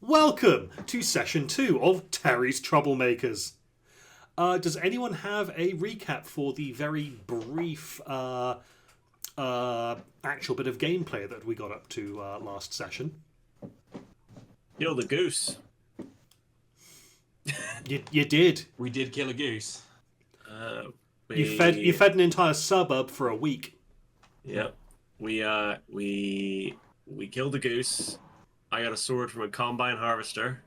Welcome to Session 2 of Terry's Troublemakers. Does anyone have a recap for the very brief actual bit of gameplay that we got up to last session? Kill the goose. You did. We did kill a goose. You fed an entire suburb for a week. Yep. We killed a goose. I got a sword from a combine harvester.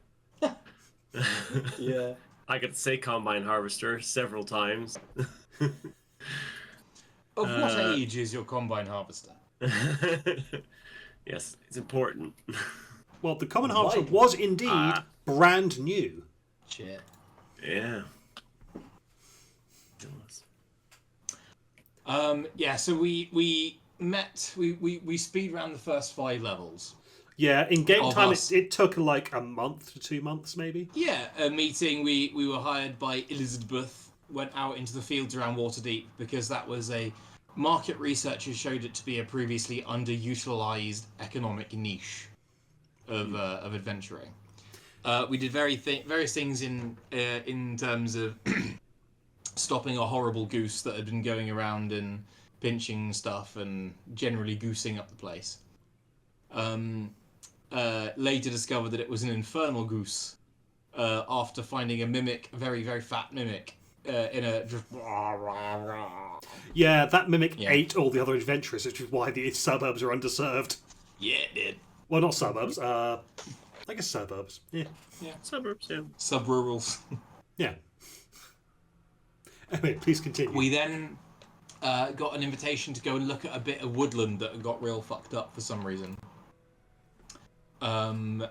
Yeah. I got to say combine harvester several times. Of what age is your combine harvester? Yes, it's important. Well, the common harvester was indeed brand new. Shit. Yeah. Yeah, so we speed ran the first 5 levels. Yeah, in game Of time us. it took like a month to 2 months maybe. Yeah, a meeting. We were hired by Elizabeth, went out into the fields around Waterdeep because that was a market researchers showed it to be a previously underutilized economic niche of adventuring. We did various things in terms of stopping a horrible goose that had been going around and pinching stuff and generally goosing up the place. Later discovered that it was an infernal goose after finding a mimic, very, very fat mimic, in a just... Yeah, that mimic ate all the other adventurers, which is why the suburbs are underserved. Yeah, it did. Well, not suburbs, I guess suburbs. Yeah. Suburbs, yeah. Sub-rurals. Yeah. Anyway, please continue. We then got an invitation to go and look at a bit of woodland that got real fucked up for some reason. And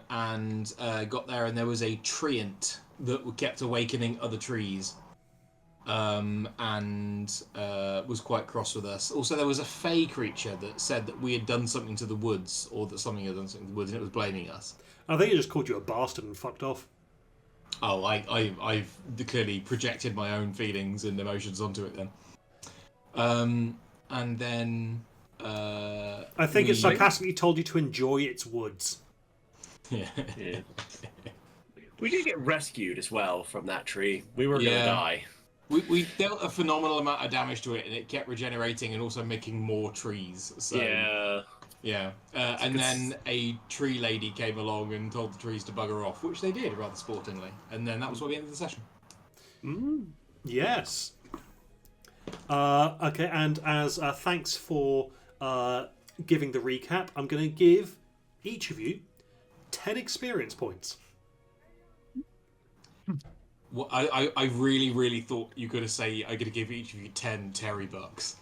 got there, and there was a treant that kept awakening other trees, and was quite cross with us. Also, there was a fey creature that said that we had done something to the woods, or that something had done something to the woods, and it was blaming us. I think it just called you a bastard and fucked off. Oh, I've clearly projected my own feelings and emotions onto it then. And then... I think it sarcastically told you to enjoy its woods. Yeah. We did get rescued as well from that tree. We were going to die. We dealt a phenomenal amount of damage to it, and it kept regenerating and also making more trees. So, yeah. And then a tree lady came along and told the trees to bugger off, which they did rather sportingly. And then that was where we ended the session. Yes. Okay, and as thanks for giving the recap, I'm going to give each of you 10 experience points. Well, I really, really thought you were going to say I'm going to give each of you 10 Terry bucks.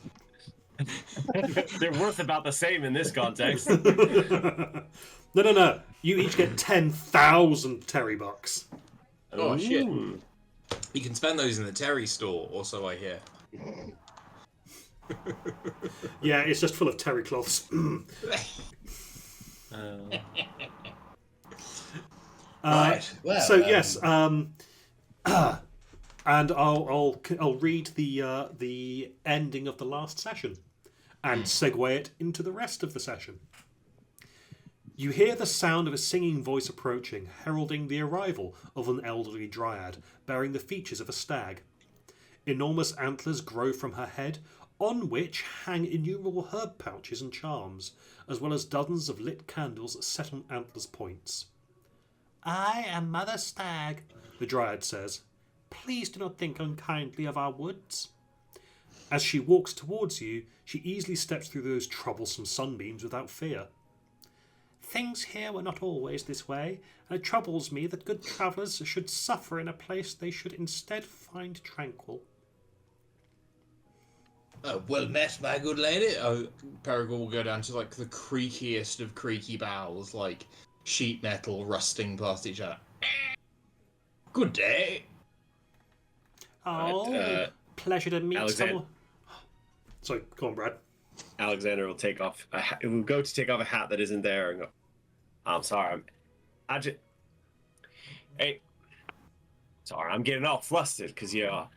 They're worth about the same in this context. No. You each get 10,000 Terry bucks. Oh, shit. You can spend those in the Terry store, or so I hear. Yeah, it's just full of terry cloths. Right. Well, so yes, and I'll read the ending of the last session and segue it into the rest of the session. You hear the sound of a singing voice approaching, heralding the arrival of an elderly dryad bearing the features of a stag. Enormous antlers grow from her head, on which hang innumerable herb pouches and charms, as well as dozens of lit candles set on antlers' points. "I am Mother Stag," the dryad says. "Please do not think unkindly of our woods." As she walks towards you, she easily steps through those troublesome sunbeams without fear. "Things here were not always this way, and it troubles me that good travellers should suffer in a place they should instead find tranquil." Well met, my good lady. Peregrine will go down to like the creakiest of creaky boughs, like sheet metal rusting past each other. Good day. Oh, pleasure to meet Alexander. someone. Sorry, go on, Brad. Alexander will take off. Will go to take off a hat that isn't there and go. I'm sorry. Hey, sorry. I'm getting all flustered because you're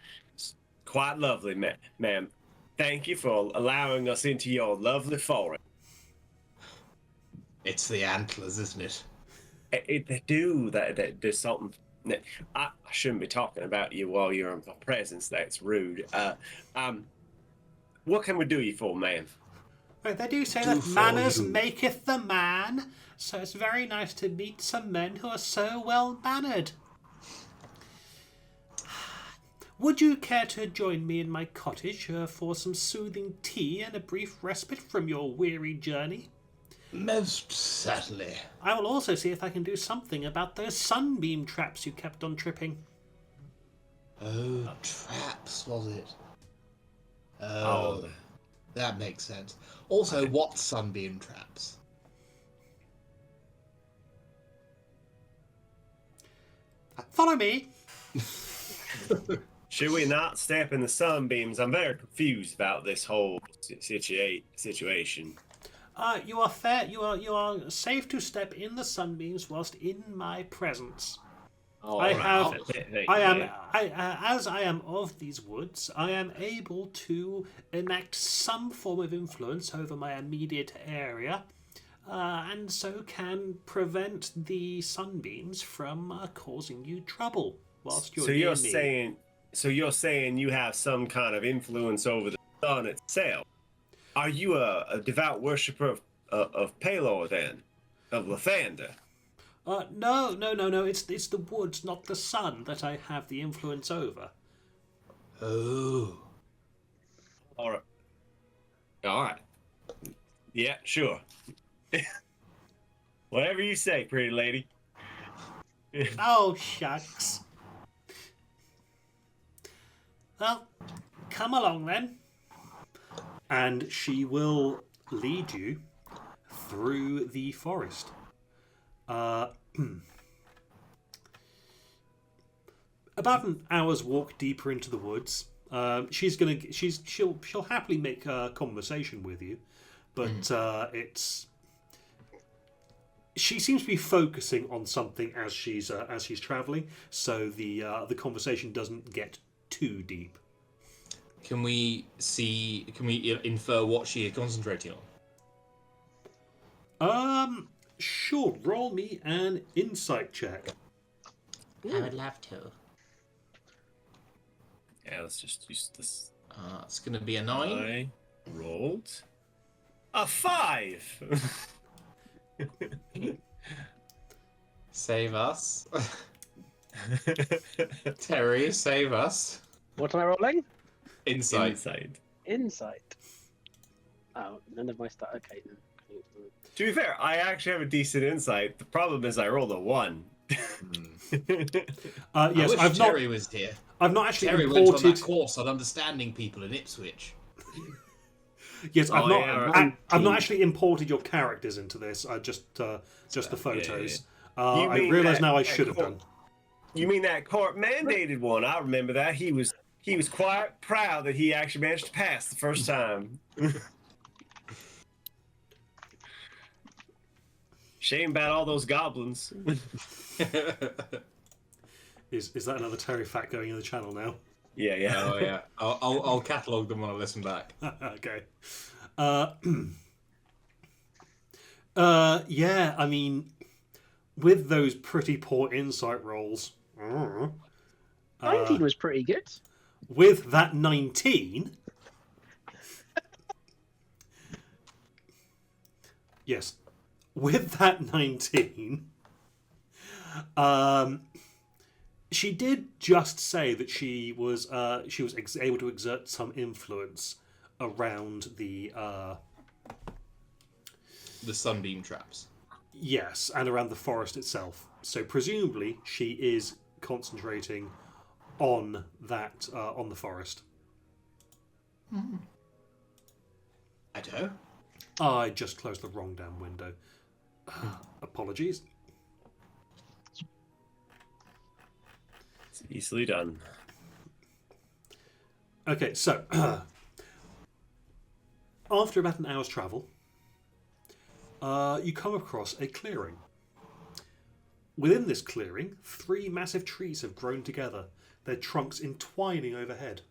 quite lovely, ma'am. Thank you for allowing us into your lovely forest. It's the antlers, isn't it? They do that. There's something. I shouldn't be talking about you while you're in my presence. That's rude. What can we do you for, ma'am? Right, they do say that manners maketh the man, so it's very nice to meet some men who are so well mannered. Would you care to join me in my cottage for some soothing tea and a brief respite from your weary journey? Most certainly. I will also see if I can do something about those sunbeam traps you kept on tripping. Oh, traps, was it? Oh, that makes sense. Also, what sunbeam traps? Follow me. Should we not step in the sunbeams? I'm very confused about this whole situation. You are fair. You are safe to step in the sunbeams whilst in my presence. Oh, I right. as I am of these woods, I am able to enact some form of influence over my immediate area, and so can prevent the sunbeams from causing you trouble whilst you're near me. So you're saying you have some kind of influence over the sun itself? Are you a devout worshipper of Pelor then, of Lathander? No. It's the woods, not the sun, that I have the influence over. Oh. All right. Yeah, sure. Whatever you say, pretty lady. Oh, shucks. Well, come along then. And she will lead you through the forest. About an hour's walk deeper into the woods. She'll happily make conversation with you, but she seems to be focusing on something as she's traveling, so the conversation doesn't get too deep. Can we infer what she is concentrating on? Sure. Roll me an insight check. I would love to. Yeah, let's just use this. It's going to be a 9. I rolled a 5. Save us. Terry, save us. What am I rolling? Insight. Insight. Oh, none of my stuff. Okay. To be fair, I actually have a decent insight. The problem is I rolled a 1. Yes, I wish Terry was here. I've not actually Terry imported. went on that course on understanding people in Ipswich. Yes, I've not actually imported your characters into this. Just the photos. I realise now I should have done. You mean that court mandated one? I remember that. He was quite proud that he actually managed to pass the first time. Shame about all those goblins. Is that another Terry fact going in the channel now? Yeah. Oh yeah. I'll catalogue them when I listen back. Okay. Yeah. I mean, with those pretty poor insight rolls. 19 was pretty good. With that 19. Yes. With that 19. She did just say that she was able to exert some influence around the sunbeam traps. Yes, and around the forest itself. So presumably she is concentrating on that on the forest. I don't. I just closed the wrong damn window. Apologies. It's easily done. after about an hour's travel, you come across a clearing. Within this clearing, 3 massive trees have grown together, their trunks entwining overhead.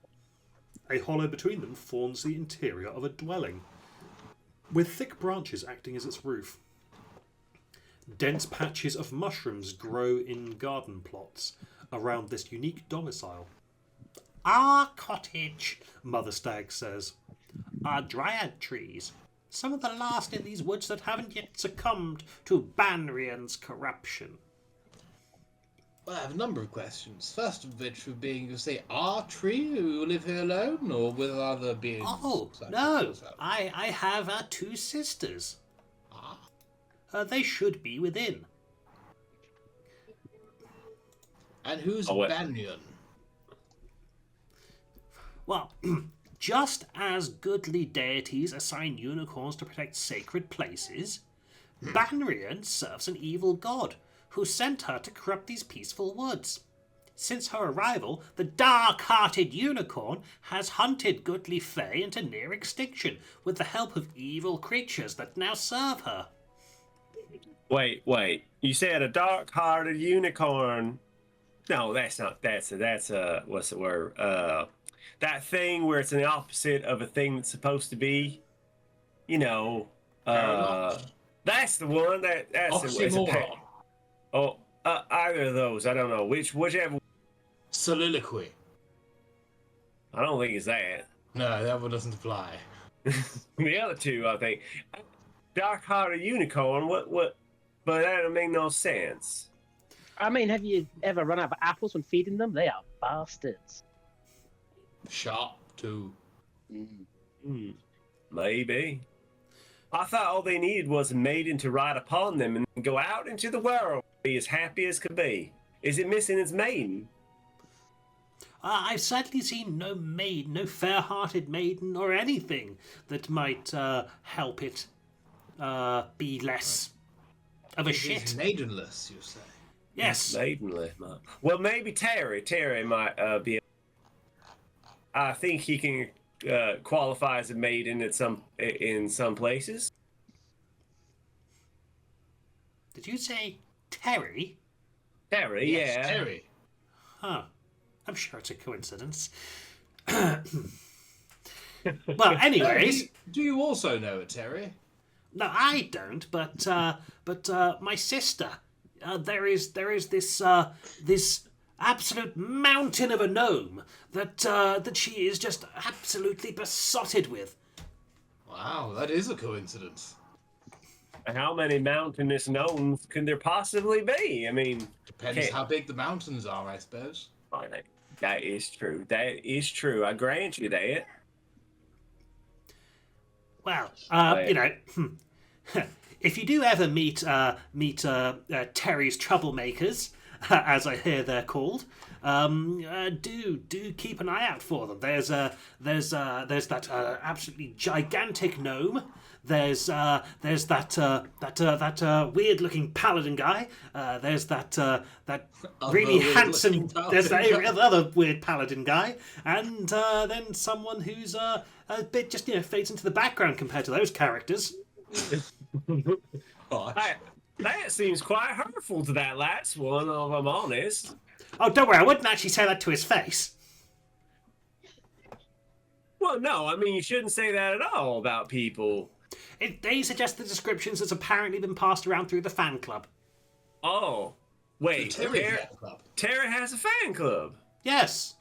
A hollow between them forms the interior of a dwelling, with thick branches acting as its roof. Dense patches of mushrooms grow in garden plots around this unique domicile. Our cottage, Mother Stag says, are dryad trees, some of the last in these woods that haven't yet succumbed to Banrian's corruption. Well, I have a number of questions. First of which would being, you say, our tree who live here alone, or with other beings? Oh, such no, as yourself? I have 2 sisters. Ah. They should be within. And who's Oh, wait. Banyan? Well, just as goodly deities assign unicorns to protect sacred places, Banrian serves an evil god who sent her to corrupt these peaceful woods. Since her arrival, the dark-hearted unicorn has hunted goodly fae into near extinction with the help of evil creatures that now serve her. Wait. You said a dark-hearted unicorn. No, that's not. That's a what's the word? That thing where it's the opposite of a thing that's supposed to be. You know. Paradox. That's the one. That's it's a Oxymoron. either of those. I don't know whichever. Soliloquy. I don't think it's that. No, that one doesn't apply. The other two, I think. Dark-hearted unicorn. What? But that don't make no sense. I mean, have you ever run out of apples when feeding them? They are bastards. Sharp, too. Maybe. I thought all they needed was a maiden to ride upon them and go out into the world, be as happy as could be. Is it missing its maiden? I've sadly seen no maiden, no fair-hearted maiden or anything that might help it be less of a It is shit. maidenless, you say? Yes. Maidenly. Well, maybe Terry might be. I think he can qualify as a maiden in some places. Did you say Terry? Terry, Yes, yeah. Terry. Huh. I'm sure it's a coincidence. Well, anyways, Do you also know a Terry? no, I don't. But my sister, there is this this absolute mountain of a gnome that she is just absolutely besotted with. Wow, that is a coincidence. How many mountainous gnomes can there possibly be? I mean, Depends Okay. how big the mountains are, I suppose. that is true. That is true. I grant you that. Well, you know, if you do ever meet Terry's troublemakers, as I hear they're called, do keep an eye out for them. There's that absolutely gigantic gnome. There's that weird looking paladin guy. There's that really weird-looking handsome. There's that paladin guy. other weird paladin guy, and then someone who's a bit just fades into the background compared to those characters. Gosh. That seems quite hurtful to that last one, if I'm honest. Oh, don't worry, I wouldn't actually say that to his face. Well, no, I mean, you shouldn't say that at all about people. These are just the descriptions that's apparently been passed around through the fan club. Oh, wait, Terry Terry, Fan Club. Terry has a fan club. Yes.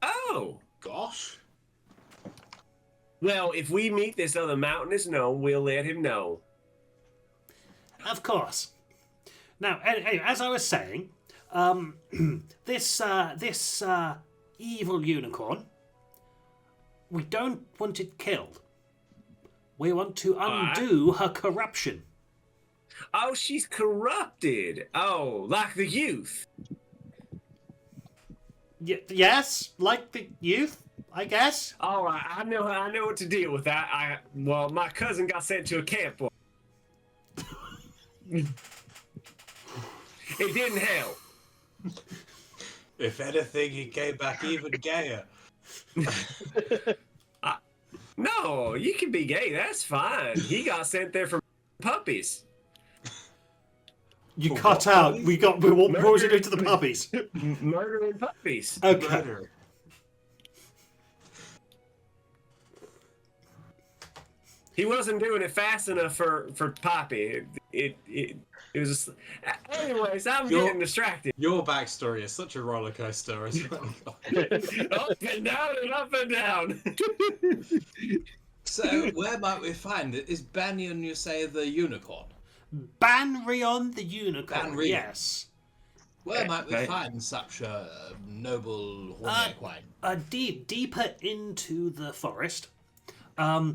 Oh. Gosh. Well, if we meet this other mountainous gnome, we'll let him know. Of course. Now, anyway, as I was saying, this evil unicorn, we don't want it killed. We want to undo her corruption. Oh, she's corrupted. Oh, like the youth. Yes, like the youth, I guess. All right, I know what to deal with that. Well, my cousin got sent to a camp. It didn't help. If anything, he came back even gayer. No, you can be gay. That's fine. He got sent there for puppies. You For cut what out. puppies? What was it doing to the puppies? Murdering puppies. Okay. Murder. He wasn't doing it fast enough for Poppy. It was. Anyways, I'm getting distracted. Your backstory is such a roller coaster as well. Up and down and up and down. So, where might we find it? Is Banyan, you say, the unicorn? Banrion the unicorn. Banrion. Yes. Where might we Okay. find such a noble horny equine? Deeper into the forest. Now,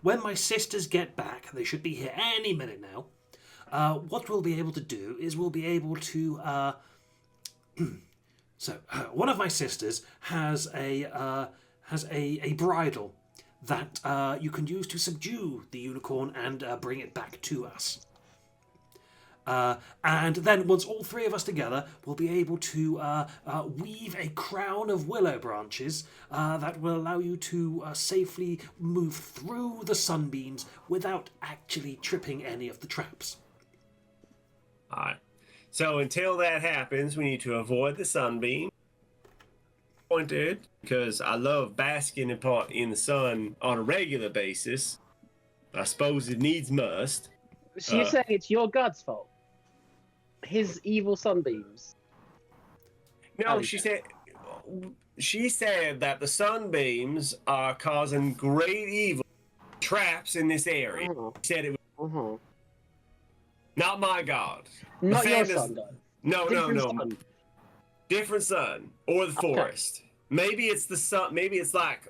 when my sisters get back, they should be here any minute now. What we'll be able to do is we'll be able to. One of my sisters has a bridle that you can use to subdue the unicorn and bring it back to us. And then once all three of us together, we'll be able to weave a crown of willow branches that will allow you to safely move through the sunbeams without actually tripping any of the traps. Alright. So until that happens, we need to avoid the sunbeam. Pointed, because I love basking in the sun on a regular basis. I suppose it needs must. So you're saying it's your god's fault? His evil sunbeams. No, she said that the sunbeams are causing great evil traps in this area. She said it was not my god. Not your Nathana's- sun, though. No, Different no. sun. Different sun or the forest. Maybe it's the sun. Maybe it's like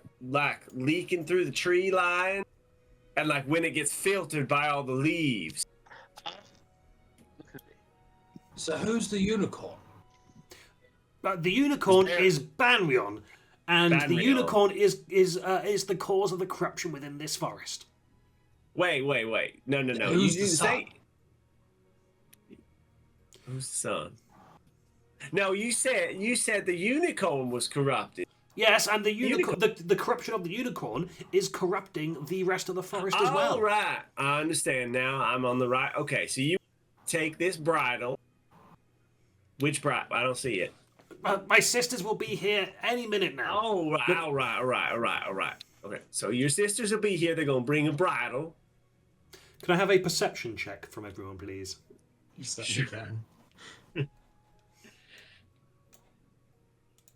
leaking through the tree line, and like when it gets filtered by all the leaves. So, who's the unicorn? The unicorn is Banrion, and the Banrion. unicorn is the cause of the corruption within this forest. Wait. No. Who's You the didn't sun? say. Who's the sun? No, you said the unicorn was corrupted. Yes, and the unicorn, the corruption of the unicorn is corrupting the rest of the forest as well. All right, I understand now. I'm on the right. Okay, so you take this bridle. Which bridle? I don't see it. My sisters will be here any minute now. All right. Okay, so your sisters will be here. They're gonna bring a bridle. Can I have a perception check from everyone, please? You certainly can.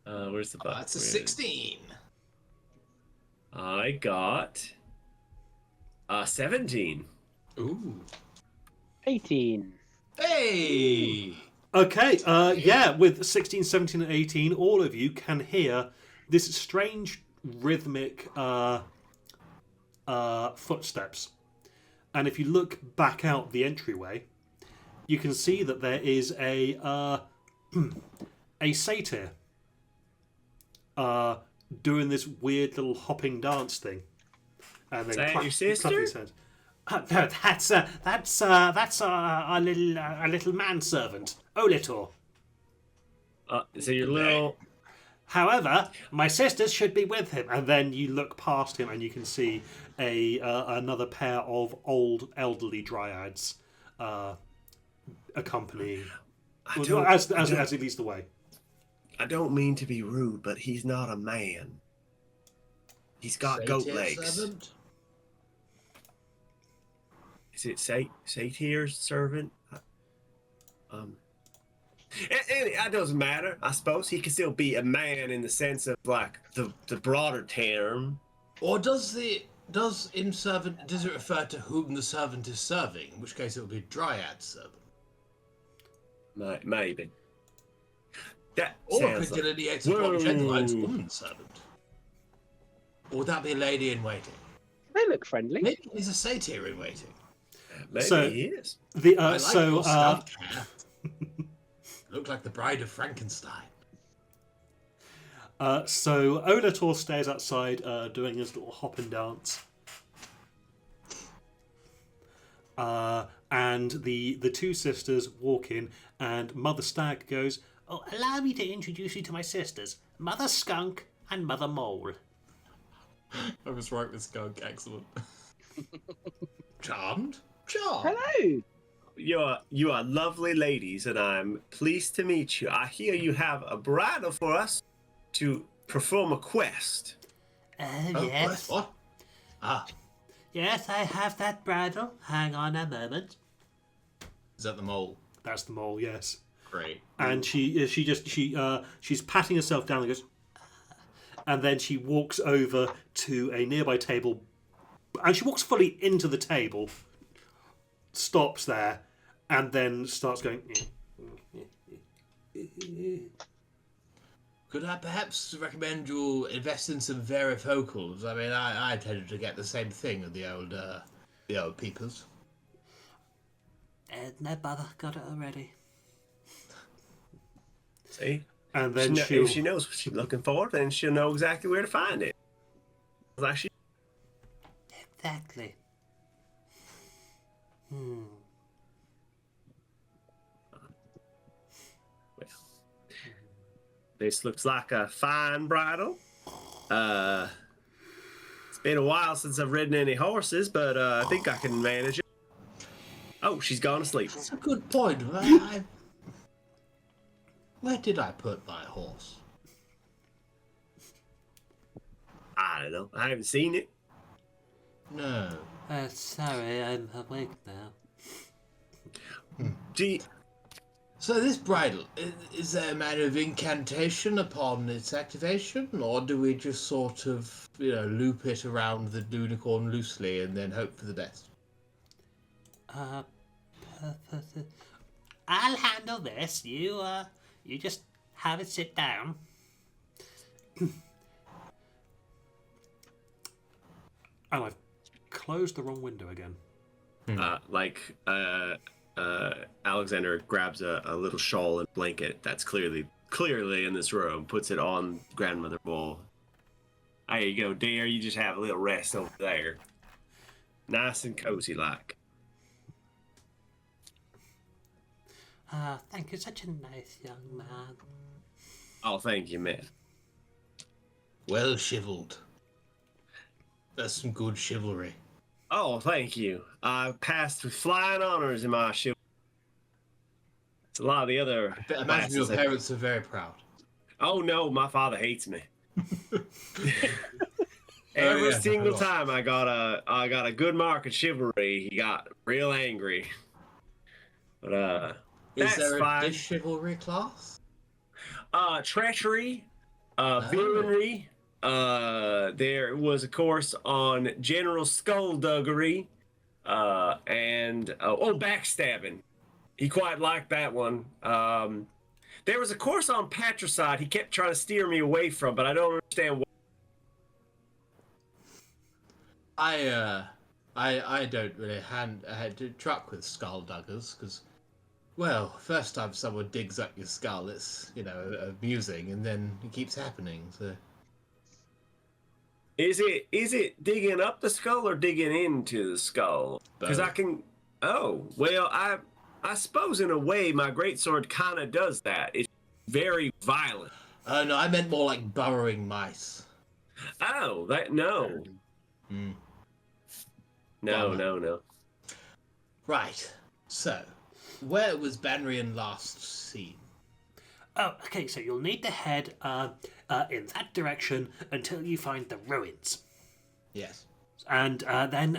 Where's the button? That's a 16. I got 17. Ooh. 18. Hey! Okay, yeah, with 16, 17, and 18, all of you can hear this strange rhythmic footsteps. And if you look back out the entryway, you can see that there is a satyr doing this weird little hopping dance thing. And then Is that your clapping sister? his hands. No, that's our little manservant, Olitor. So your little. However, my sisters should be with him. And then you look past him and you can see another pair of old elderly dryads accompanying as he leads the way. I don't mean to be rude, but he's not a man. He's got goat Satyr legs. servant? Is it Satyr's servant? It doesn't matter. I suppose he can still be a man in the sense of like the broader term. Or does it refer to whom the servant is serving? In which case it would be dryad servant. Maybe. That Or it sounds could like... delineate upon gentleman's woman servant. Or would that be a lady in waiting? They look friendly. Maybe he's a satyr in waiting. Maybe So- he is. I like your scalp hair. Look like the bride of Frankenstein. So Olator stays outside doing his little hop and dance. And the two sisters walk in, and Mother Stag goes, Oh, allow me to introduce you to my sisters, Mother Skunk and Mother Mole. I was right with Skunk. Excellent. Charmed? Hello. You are lovely ladies, and I'm pleased to meet you. I hear you have a bridal for us to perform a quest. Yes. What? Ah, Yes, I have that bridle. Hang on a moment. is that the mole? That's the mole, yes. Great. And she's patting herself down and goes, and then she walks over to a nearby table, and she walks fully into the table, stops there, and then starts going. Could I perhaps recommend you invest in some varifocals? I mean, I tended to get the same thing with the old peepers. No bother, got it already. See? And then If she knows what she's looking for, then she'll know exactly where to find it. Like she... Exactly. Well, this looks like a fine bridle. It's been a while since I've ridden any horses, but I think I can manage it. Oh, she's gone to sleep. That's a good point. Where did I put my horse? I don't know. I haven't seen it. No. Sorry, I'm awake now. Gee, So this bridle, is there a manner of incantation upon its activation, or do we just sort of, loop it around the unicorn loosely and then hope for the best? I'll handle this. You just have it sit down. And I've closed the wrong window again. Alexander grabs a little shawl and blanket that's clearly in this room, puts it on grandmother Bull. There you go, dear. You just have a little rest over there. Nice and cozy like. Thank you, such a nice young man. Oh, thank you, man. Well chivaled. That's some good chivalry. Oh, thank you. I passed with flying honors in my chivalry. It's a lot of the other. I imagine your classes parents are very proud. Oh no, my father hates me. Every yeah, single I time I got a good mark of chivalry, he got real angry. But Is that's there fine. a chivalry class? Treachery, villainy. There was a course on general skullduggery, and backstabbing. He quite liked that one. There was a course on patricide he kept trying to steer me away from, but I don't understand why. I don't really had to truck with skullduggers because, well, first time someone digs up your skull, it's amusing, and then it keeps happening. So Is it digging up the skull or digging into the skull? Because I can. Oh well, I suppose in a way my greatsword kind of does that. It's very violent. Oh no, I meant more like burrowing mice. Oh, that no. Hmm. No. Right. So, where was Banrian last seen? Oh, okay. So you'll need to head in that direction until you find the ruins, Yes. and then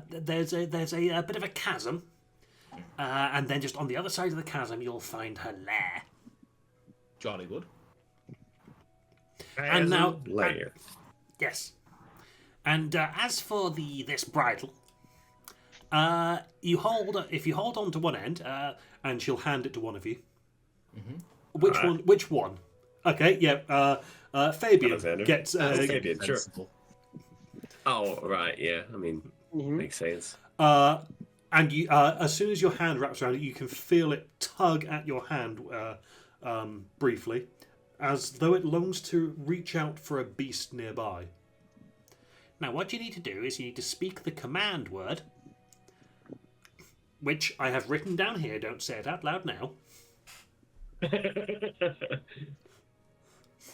there's a bit of a chasm, and then just on the other side of the chasm you'll find her lair. Jolly good. And now, layer. yes. And as for this bridle, if you hold on to one end, and she'll hand it to one of you. Mm-hmm. Which one? Which one? Okay, yeah. Fabian Alexander. gets. Fabian, sure. Oh, right, yeah. I mean, makes sense. And you, as soon as your hand wraps around it, you can feel it tug at your hand briefly, as though it longs to reach out for a beast nearby. Now, what you need to do is you need to speak the command word, which I have written down here. Don't say it out loud now.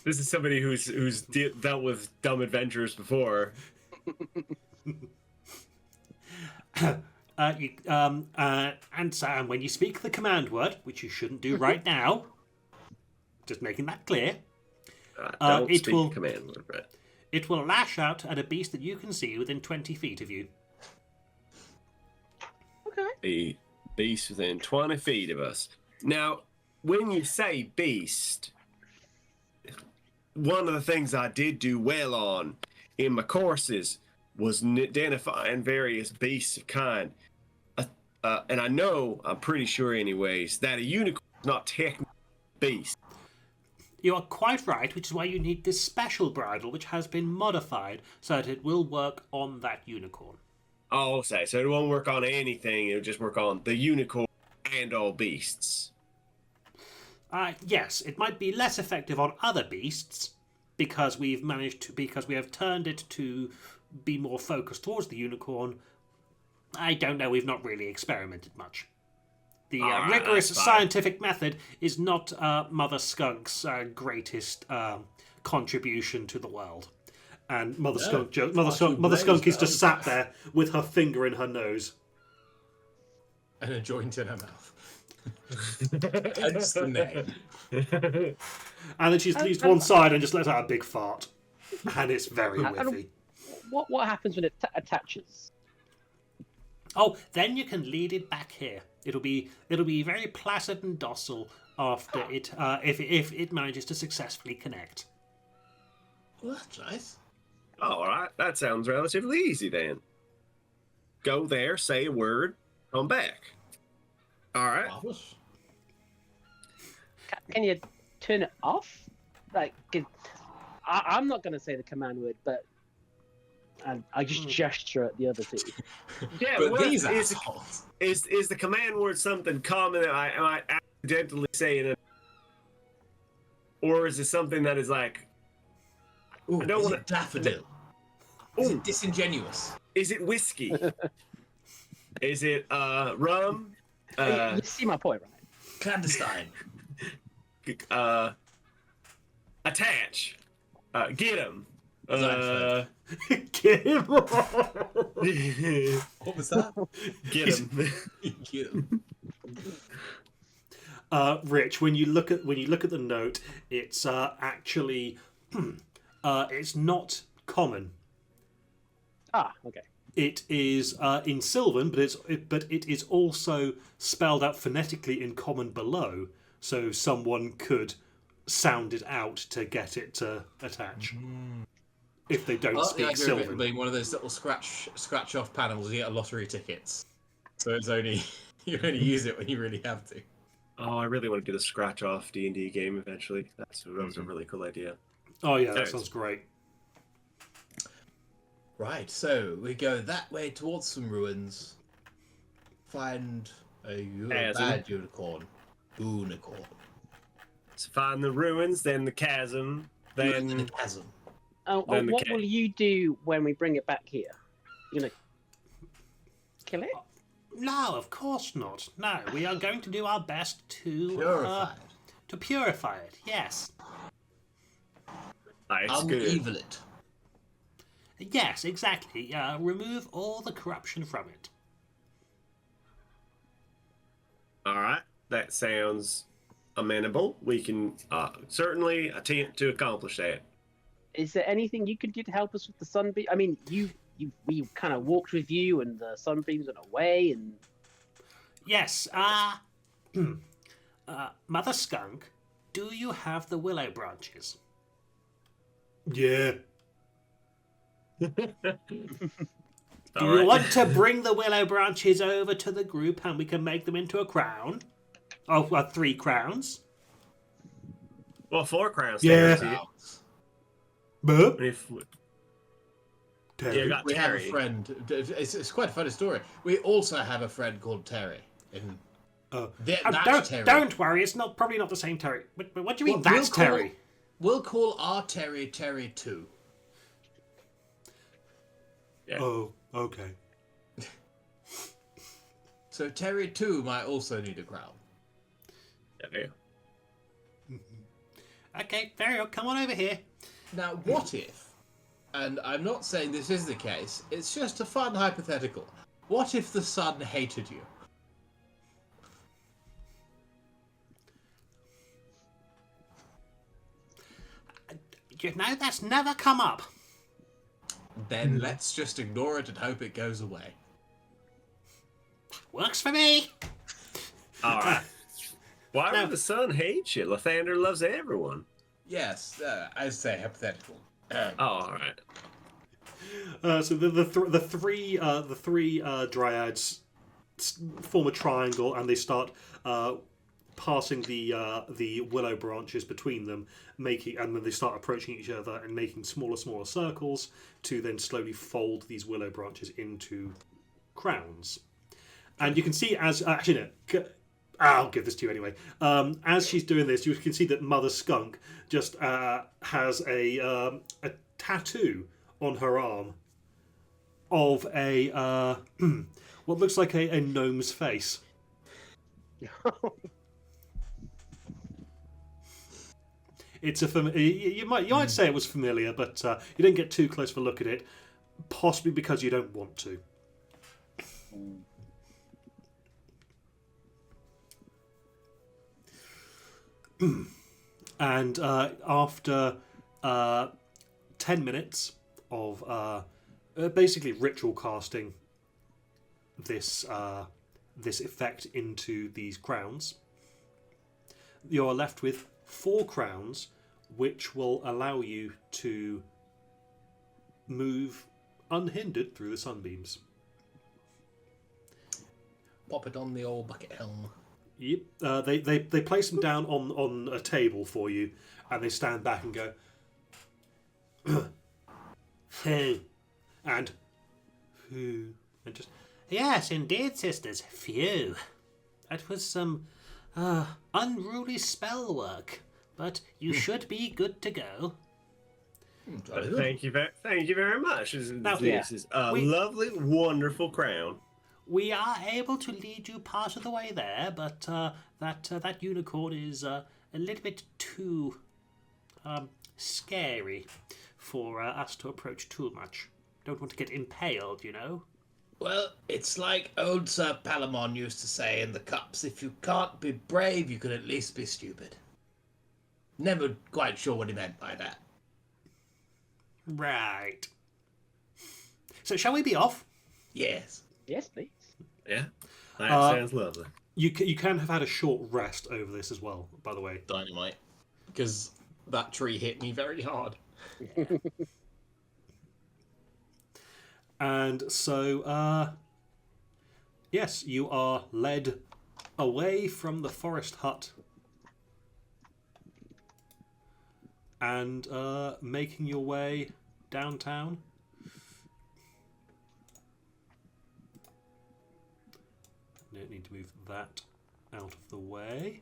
This is somebody who's dealt with dumb adventures before. And so, and when you speak the command word, which you shouldn't do right now, just making that clear, Don't it speak will- the command word, Brett. it will lash out at a beast that you can see within 20 feet of you. Okay. A beast within 20 feet of us. Now, when you say beast, one of the things I did do well on in my courses was identifying various beasts of kind. And I know, I'm pretty sure anyways, that a unicorn is not technically a beast. You are quite right, which is why you need this special bridle, which has been modified so that it will work on that unicorn. Oh, say, so it won't work on anything, it'll just work on the unicorn and all beasts. Yes, it might be less effective on other beasts because we have turned it to be more focused towards the unicorn. I don't know, we've not really experimented much. The Alright, rigorous that's fine. scientific method is not Mother Skunk's greatest contribution to the world. And Mother Skunk is just sat there with her finger in her nose. And a joint in her mouth. Hence the name. And then she leaves to one side and just lets out a big fart. And it's very I don't- whiffy. What happens when it attaches? Oh, then you can lead it back here. It'll be very placid and docile after it if it manages to successfully connect. Well, that's nice. All right, that sounds relatively easy then. Go there, say a word, come back. All right. Marvelous. Can you turn it off? Like, I'm not going to say the command word, but I just gesture at the other two. Yeah, But well, these is assholes. the command word something common that am I accidentally saying it, or is it something that is like, Ooh, I don't is wanna- it daffodil? Is Ooh. it disingenuous? is it whiskey? Is it rum? You see my point, right? Clandestine. Attach. Get him. Seinfeld. Get him! What was that? Get him. Rich, when you look at the note, it's actually it's not common. Ah, okay. It is in Sylvan, but it is also spelled out phonetically in common below, so someone could sound it out to get it to attach. If they don't I like the speak idea of it Sylvan. being one of those little scratch off panels you get at lottery tickets. So it's only you only use it when you really have to. Oh, I really want to do the scratch off D&D game eventually. That was a really cool idea. Oh yeah, that Thanks. sounds great. Right, so we go that way towards some ruins. Find a Chasm. bad unicorn. Unicorn. So find the ruins, then the chasm, then The chasm. Then the What cat. will you do when we bring it back here? You gonna kill it? No, of course not. No, we are going to do our best to Purified. to purify it. Yes, That's good. Unevil it. yes, exactly. Remove all the corruption from it. All right, that sounds amenable. We can certainly attempt to accomplish that. Is there anything you can do to help us with the sunbeam? I mean, we kind of walked with you, and the sunbeams went away, and Yes. Mother Skunk, do you have the willow branches? Yeah. Do All you right. want to bring the willow branches over to the group and we can make them into a crown? Oh, 3 crowns. Well, 4 crowns. Yeah. Terry. But If Terry. you got We have a Terry. friend. It's quite a funny story. We also have a friend called Terry. In that's Terry. Don't worry, it's probably not the same Terry. But what do you mean Well, that's Terry? We'll call our Terry Terry 2. Yeah. Oh, okay. So Terry 2 might also need a crown. Yeah. Okay, very well. Come on over here. Now, what if, and I'm not saying this is the case, it's just a fun hypothetical. What if the sun hated you? You know, that's never come up. Then let's just ignore it and hope it goes away. Works for me. All right. Why No. would the sun hate you? Lathander loves everyone. Yes, I say hypothetical. Oh, all right. So the three dryads form a triangle, and they start passing the willow branches between them, and then they start approaching each other and making smaller circles to then slowly fold these willow branches into crowns. And you can see as actually no, I'll give this to you anyway. As she's doing this, you can see that Mother Skunk just has a tattoo on her arm of a what looks like a gnome's face. It's you might say it was familiar, but you didn't get too close of a look at it, possibly because you don't want to. And after 10 minutes of basically ritual casting this effect into these crowns, you're left with 4 crowns, which will allow you to move unhindered through the sunbeams. Pop it on the old bucket helm. Yep. They place them down on a table for you, and they stand back and go, "Hey," and "Who?" and just, "Yes, indeed, sisters. Phew. That was some unruly spell work, but you should be good to go." Thank you very much. This is a We- lovely, wonderful crown. We are able to lead you part of the way there, but that unicorn is a little bit too scary for us to approach too much. Don't want to get impaled, you know. Well, it's like old Sir Palamon used to say in the cups, if you can't be brave, you can at least be stupid. Never quite sure what he meant by that. Right. So shall we be off? Yes. Yes, please. Yeah, that sounds lovely. You can have had a short rest over this as well, by the way. Dynamite. Because that tree hit me very hard. And so, yes, you are led away from the forest hut and making your way downtown. Don't need to move that out of the way.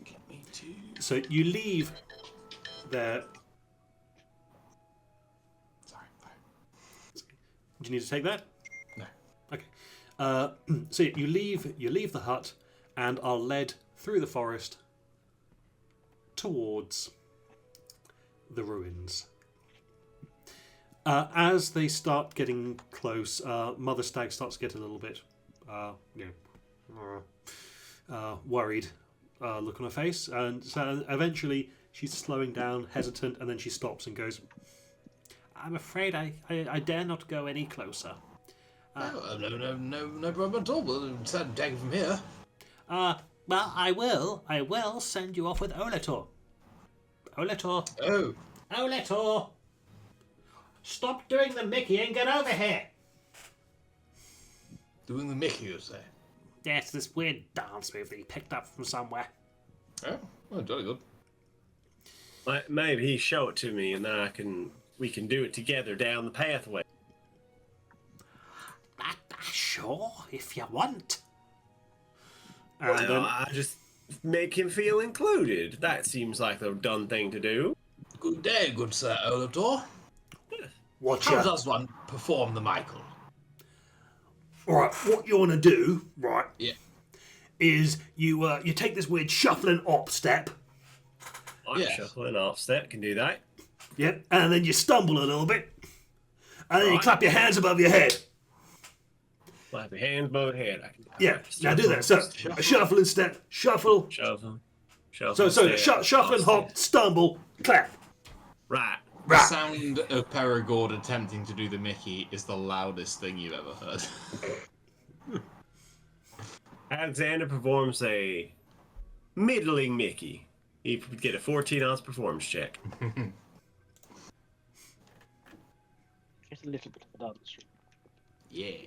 Get me to... So you leave there. Sorry. Do you need to take that? No. Okay. So you leave the hut and are led through the forest towards the ruins. As they start getting close, Mother Stag starts to get a little bit, worried look on her face, and so eventually she's slowing down, hesitant, and then she stops and goes, "I'm afraid I dare not go any closer." No problem at all. We'll take it from here. Well, I will send you off with Olator. Olator. Oh. Olator! Stop doing the Mickey and get over here! Doing the Mickey, you say? Yes, this weird dance move that he picked up from somewhere. Oh, jolly good. Maybe he show it to me, and then we can do it together down the pathway. Sure, if you want. And Well, then, I just make him feel included. That seems like the done thing to do. Good day, good Sir Olator. How does one perform the Michael? Alright, what you want to do, right, Yeah. is you take this weird shuffling op step. I'm Yes. shuffling off step. Can do that. Yep, and then you stumble a little bit, and then you Right. clap your hands above your head. Clap your hands above the head. I can do that. Yeah, now do that. So a shuffling step, shuffle. Shuffle. So Step, shuffling, off hop, stumble, clap. Right. The Right. sound of Perigord attempting to do the Mickey is the loudest thing you've ever heard. Alexander performs a middling Mickey. He would get a 14-ounce performance check. Just a little bit of a dance. Yeah.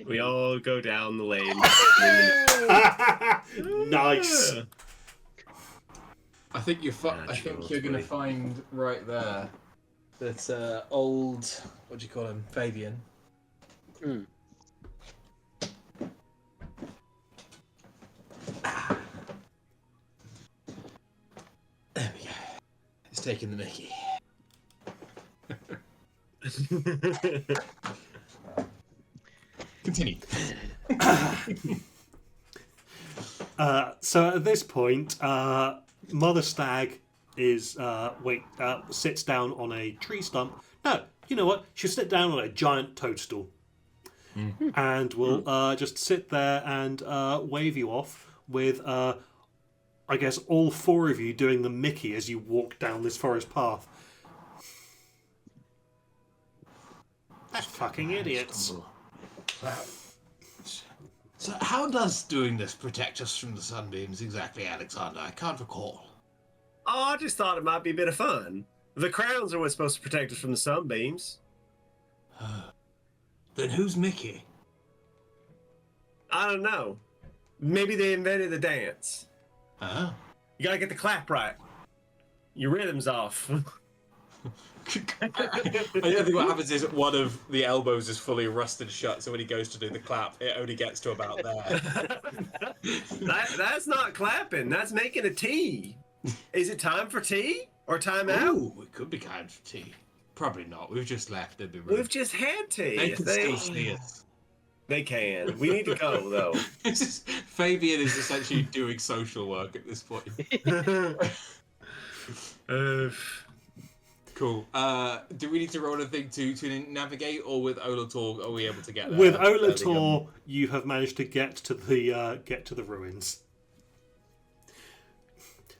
We all go down the lane. Nice. I think you're gonna find right there that old, what do you call him, Fabian. Hmm. There we go. He's taking the Mickey. Continue. So at this point, Mother Stag is sits down on a tree stump. No, you know what? She'll sit down on a giant toadstool, and will just sit there and wave you off with, I guess, all four of you doing the Mickey as you walk down this forest path. Fucking idiots. So how does doing this protect us from the sunbeams exactly, Alexander? I can't recall. Oh, I just thought it might be a bit of fun. The crowns are what's supposed to protect us from the sunbeams. Then who's Mickey? I don't know. Maybe they invented the dance. Huh? You gotta get the clap right. Your rhythm's off. I don't think what happens is one of the elbows is fully rusted shut, so when he goes to do the clap, it only gets to about there. That's not clapping. That's making a tea. Is it time for tea or time out? Ooh, it could be kind for tea. Probably not. We've just left. They'd be rude. We've just had tea. They can still see us. They can. We need to go though. Fabian is essentially doing social work at this point. Cool. Do we need to roll anything to navigate, or with Olator are we able to get there? With Olator, you have managed to get to the ruins.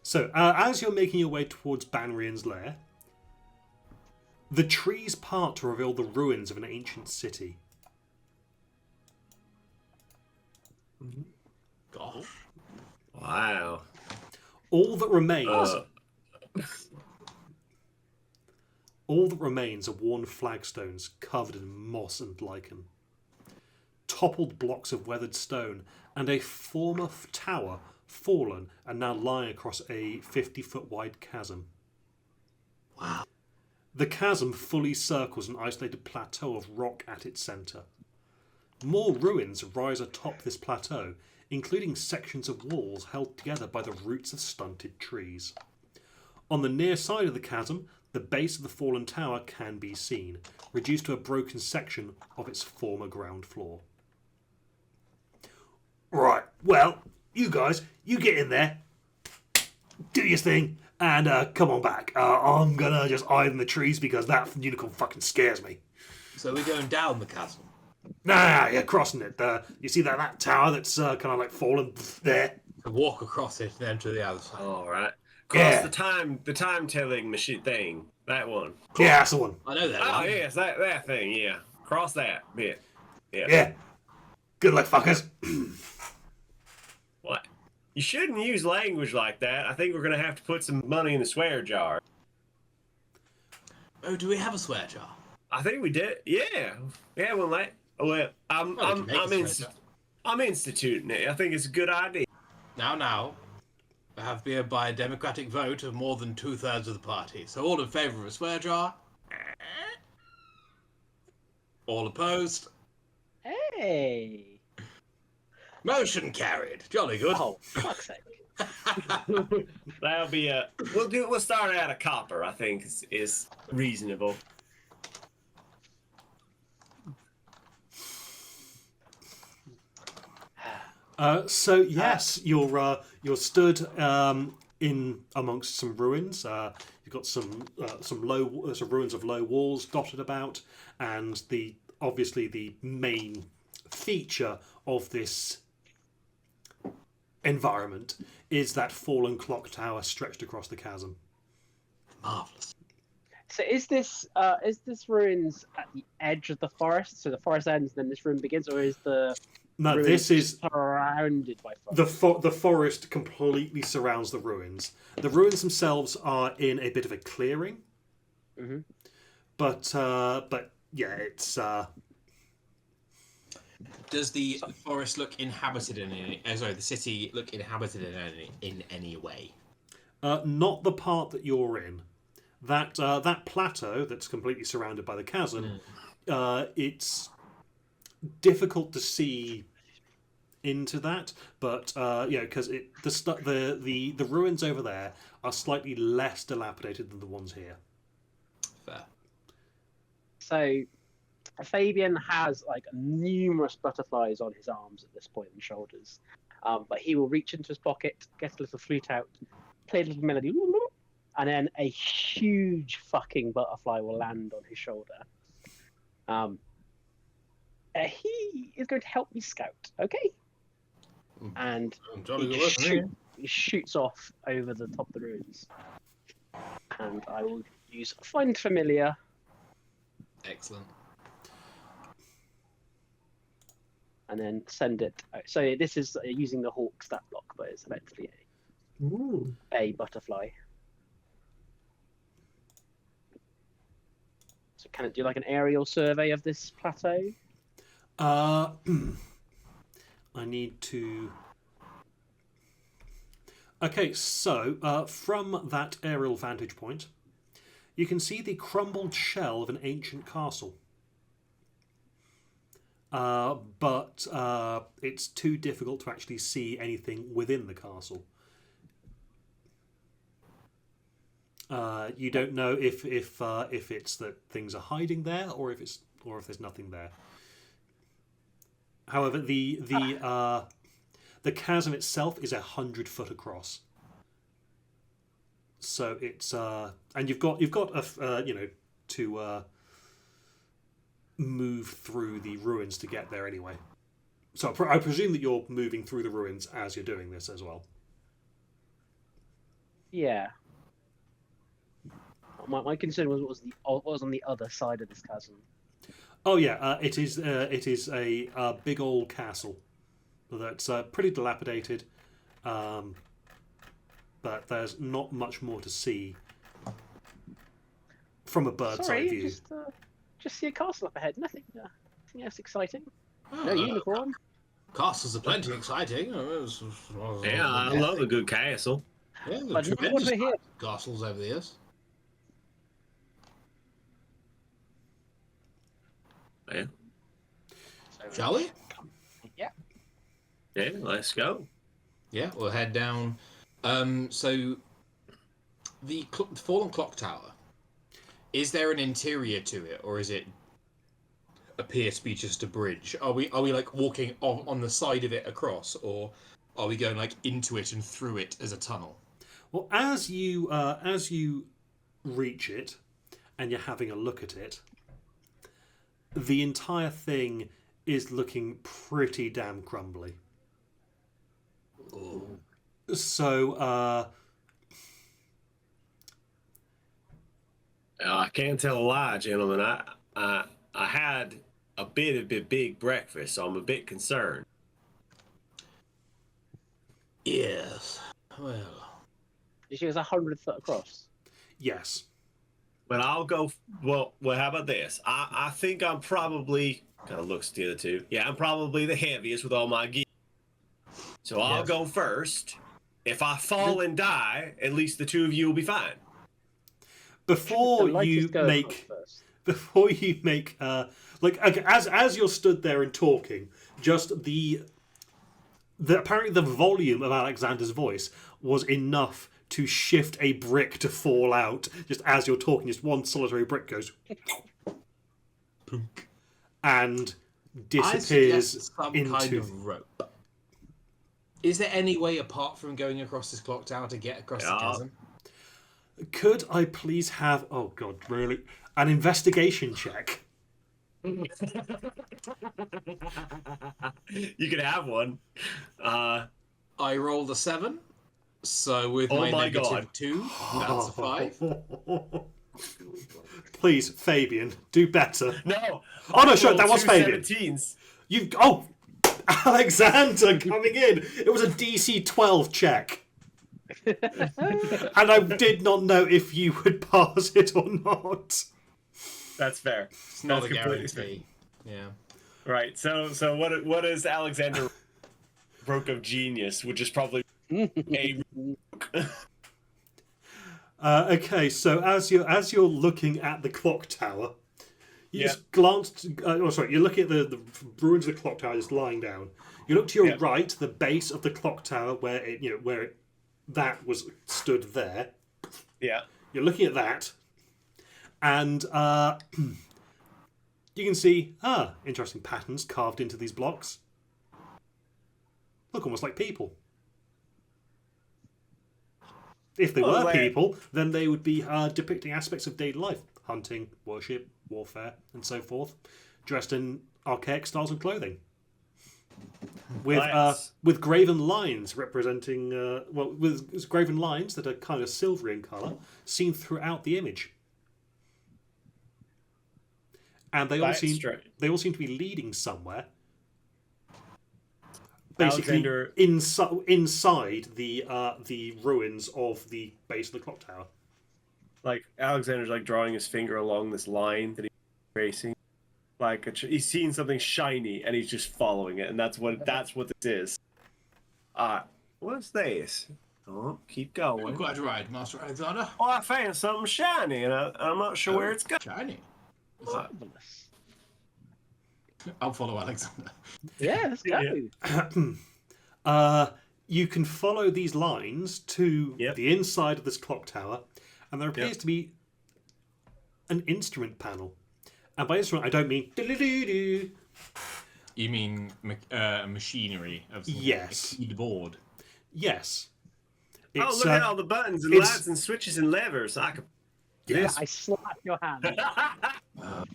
So, as you're making your way towards Banrian's lair, the trees part to reveal the ruins of an ancient city. Gosh. Wow. All that remains. All that remains are worn flagstones covered in moss and lichen, toppled blocks of weathered stone, and a former tower fallen and now lying across a 50-foot wide chasm. Wow. The chasm fully circles an isolated plateau of rock at its centre. More ruins rise atop this plateau, including sections of walls held together by the roots of stunted trees. On the near side of the chasm, the base of the fallen tower can be seen, reduced to a broken section of its former ground floor. Right, well, you guys, you get in there, do your thing, and come on back. I'm gonna just hide in the trees because that unicorn fucking scares me. So we're going down the chasm. Nah, you're crossing it. You see that tower that's kind of like fallen there? Walk across it and then to the other side. All right. Cross the time telling machine thing. That one. Yeah, that's the one. I know that Oh one. yes, that thing. Yeah. Cross that bit. Yeah. Yeah. Good luck, fuckers. What? You shouldn't use language like that. I think we're gonna have to put some money in the swear jar. Oh, do we have a swear jar? I think we did. Yeah. Yeah. Well, I'm instituting it. I think it's a good idea. Now, I have been by a democratic vote of more than 2/3 of the party. So all in favour of a swear jar? All opposed? Hey! Motion carried. Jolly good. Oh, fuck's sake. That'll be a. We'll start out of copper. I think is reasonable. So yes, you're stood in amongst some ruins. You've got some ruins of low walls dotted about, and obviously the main feature of this environment is that fallen clock tower stretched across the chasm. Marvelous. So is this ruins at the edge of the forest? So the forest ends, then this room begins, or is the No, ruins this is surrounded by forest? the forest completely surrounds the ruins. The ruins themselves are in a bit of a clearing, Mm-hmm. but yeah, it's Does the forest look inhabited in any? Sorry, the city look inhabited in any way? not the part that you're in. That plateau that's completely surrounded by the chasm. It's difficult to see into that, but because the ruins over there are slightly less dilapidated than the ones here. Fair. So Fabian has like numerous butterflies on his arms at this point and shoulders, but he will reach into his pocket, get a little flute out, play a little melody, and then a huge fucking butterfly will land on his shoulder. He is going to help me scout, okay? And he shoots off over the top of the ruins. And I will use Find Familiar. Excellent. And then send it. So this is using the hawk stat block, but it's effectively a butterfly. So can it do like an aerial survey of this plateau? I need to. Okay, so from that aerial vantage point, you can see the crumbled shell of an ancient castle. But it's too difficult to actually see anything within the castle. You don't know if it's that things are hiding there, or if there's nothing there. However, the chasm itself is 100 foot across. So it's and you've got to move through the ruins to get there anyway. So I presume that you're moving through the ruins as you're doing this as well. Yeah. My concern was what was on the other side of this chasm. Oh yeah, it is a big old castle that's pretty dilapidated, but there's not much more to see from a bird's eye view. Just see a castle up ahead. Nothing else exciting. Oh, No unicorn. Castles are plenty exciting. Yeah, I love a good castle. Yeah, But tremendous what here? castles over the years. Yeah. Shall we? Yeah. Yeah, let's go. Yeah, we'll head down. So the fallen clock tower. Is there an interior to it, or is it appear to be just a bridge? Are we like walking on the side of it across, or are we going like into it and through it as a tunnel? Well, as you reach it and you're having a look at it, the entire thing is looking pretty damn crumbly. Ooh. So I can't tell a lie, gentlemen. I had a bit of a big breakfast, so I'm a bit concerned. Yes. Well. You see, it was 100 foot across. yes. But I'll go. Well, how about this? I think I'm probably kind of looks to the other two. Yeah, I'm probably the heaviest with all my gear. So I'll go first. If I fall and die, at least the two of you will be fine. Before you make as you're stood there and talking, just the apparently the volume of Alexander's voice was enough to shift a brick to fall out just as you're talking. Just one solitary brick goes and disappears some into kind of rope. Is there any way apart from going across this clock tower to get across the chasm? Could I please have, oh god, really? An investigation check? You could have one. I rolled a 7, so with Oh my my negative God. 2, that's a 5. Please, Fabian, do better. No. Oh, no, sure, that was Fabian. 17s. You've, oh, Alexander coming in. It was a DC 12 check. And I did not know if you would pass it or not. That's fair. It's not That's a completely fair. guarantee. Yeah. Right. So what is Alexander broke of genius, which is probably a Okay, so as you're looking at the clock tower, you just glanced. You're looking at the ruins of the clock tower just lying down. You look to your right, the base of the clock tower, where that was stood there. Yeah. You're looking at that, and you can see interesting patterns carved into these blocks. Look almost like people. If they were people, then they would be depicting aspects of daily life: hunting, worship, warfare, and so forth, dressed in archaic styles of clothing, with graven lines representing with graven lines that are kind of silvery in colour, seen throughout the image, and they all seem to be leading somewhere. Basically, inside the ruins of the base of the clock tower. Like Alexander's like drawing his finger along this line that he's tracing, like he's seeing something shiny and he's just following it, and that's what this is. What's this? Oh, keep going. I'm glad you're right, Master Alexander. Oh, I found something shiny, and I'm not sure where it's going. Shiny. Marvelous. I'll follow Alexander. Yeah, let's go. You can follow these lines to the inside of this clock tower, and there appears to be an instrument panel. And by instrument, I don't mean do-do-do-do. You mean machinery of some Yes. kind, a keyboard? Yes. Look at all the buttons and lights and switches and levers. I can. Yeah, I slap your hand.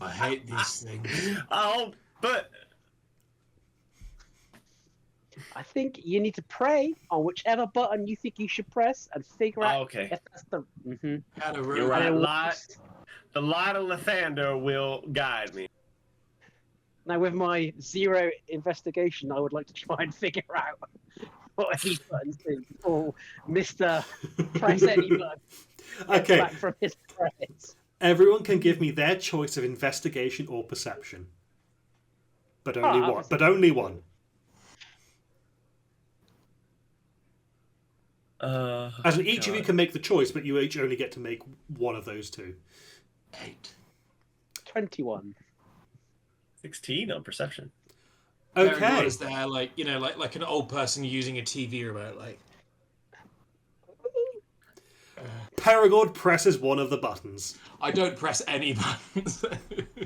I hate these things. But I think you need to pray on whichever button you think you should press and figure out if that's the. You're right. The light of Lathander will guide me. Now, with my 0 investigation, I would like to try and figure out what any buttons do. Oh, Mr. Press any button. Okay. Back from his prayers. Everyone can give me their choice of investigation or perception. But only one. But only one. As in, each of you can make the choice, but you each only get to make one of those two. 8. 21. 16 on perception. Okay. Is there like an old person using a TV remote, like? Perigord presses one of the buttons. I don't press any buttons.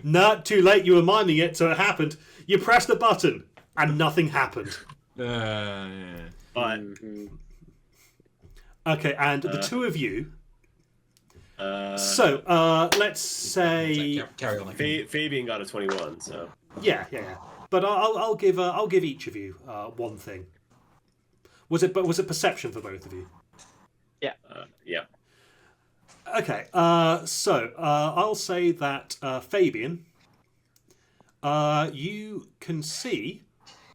Nah, too late. You were miming it, so it happened. You pressed the button, and nothing happened. But okay, and the two of you. Let's say carry on. Fabian got a 21, so yeah. But I'll give each of you one thing. Was it perception for both of you? Yeah. Yeah. Okay. I'll say that Fabian, you can see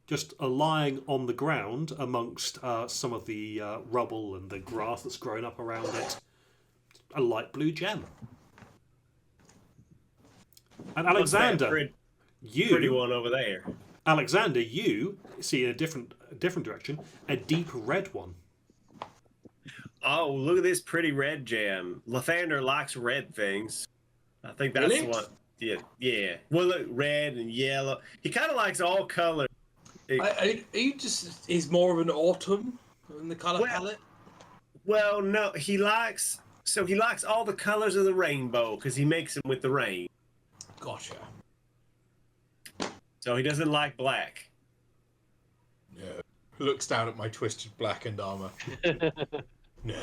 just lying on the ground amongst some of the rubble and the grass that's grown up around it, a light blue gem. And Alexander, pretty one over there. Alexander, you see in a different direction a deep red one. Oh, look at this pretty red gem. Lathander likes red things. I think that's the one. Yeah. Well, look, red and yellow. He kind of likes all colors. He's more of an autumn in the color palette. Well, no, he likes all the colors of the rainbow because he makes them with the rain. Gotcha. So he doesn't like black. No. looks down at my twisted blackened armor. No.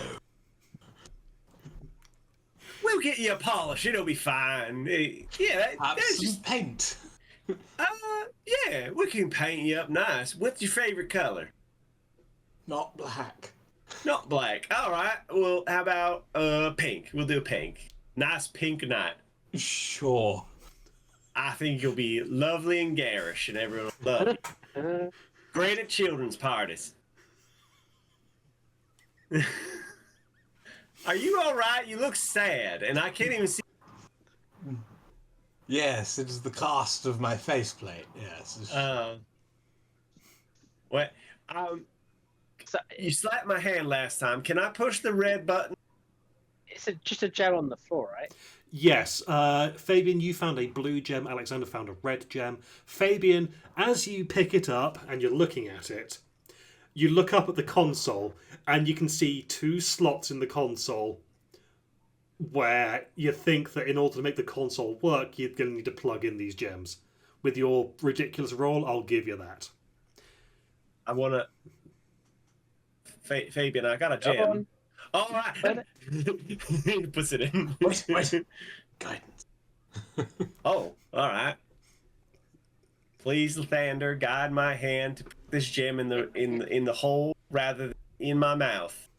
We'll get you a polish. It'll be fine. Yeah, Have that's some just... paint. Yeah, we can paint you up nice. What's your favorite color? Not black. Not black. All right. Well, how about pink? We'll do pink. Nice pink night. Sure. I think you'll be lovely and garish, and everyone will love you. Great at children's parties. Are you all right? You look sad, and I can't even see. Yes, it is the cast of my faceplate. Yes. What? So You slapped my hand last time. Can I push the red button? it's just a gem on the floor, right? Yes, Fabian, you found a blue gem. Alexander found a red gem. Fabian, as you pick it up and you're looking at it, you look up at the console and you can see 2 slots in the console where you think that in order to make the console work, you're going to need to plug in these gems. With your ridiculous roll, I'll give you that. I want to. Fabian, I got a Go gem. on. All right. He puts it in. Wait. Guidance. Oh, all right. Please, Lathander, guide my hand to put this gem in the hole rather than in my mouth.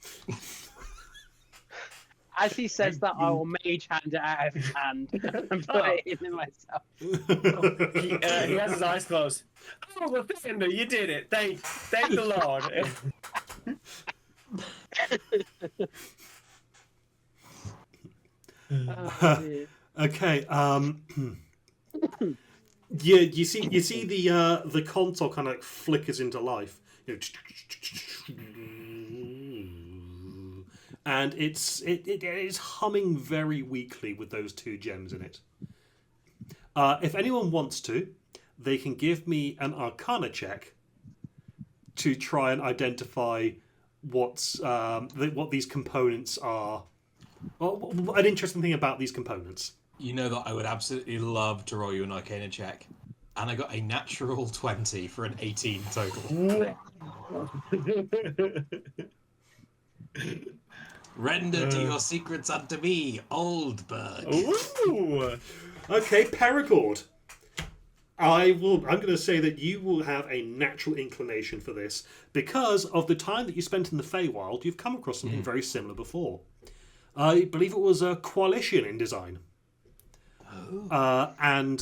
As he says that, I will mage hand it out of his hand and put it in myself. He has his eyes closed. Oh, Lathander, you did it! Thank the Lord. Oh, dear. Okay. Yeah, you see the console kind of flickers into life, and it is humming very weakly with those 2 gems in it. If anyone wants to, they can give me an Arcana check to try and identify what these components are. Well, an interesting thing about these components. You know that I would absolutely love to roll you an Arcana check. And I got a natural 20 for an 18 total. Render to your secrets unto me, old bird. Ooh. Okay, Perigord. I'm going to say that you will have a natural inclination for this because of the time that you spent in the Feywild. You've come across something very similar before. I believe it was a coalition in design. And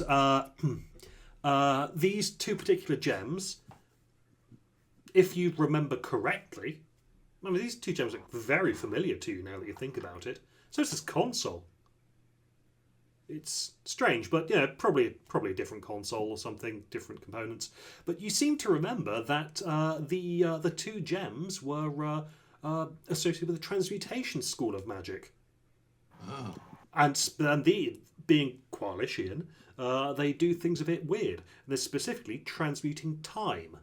these 2 particular gems, if you remember correctly, I mean, these 2 gems look very familiar to you now that you think about it. So is this console. It's strange, but probably a different console or something, different components. But you seem to remember that the 2 gems were associated with the Transmutation School of Magic. Oh. And being Coalition, they do things a bit weird. And they're specifically transmuting time.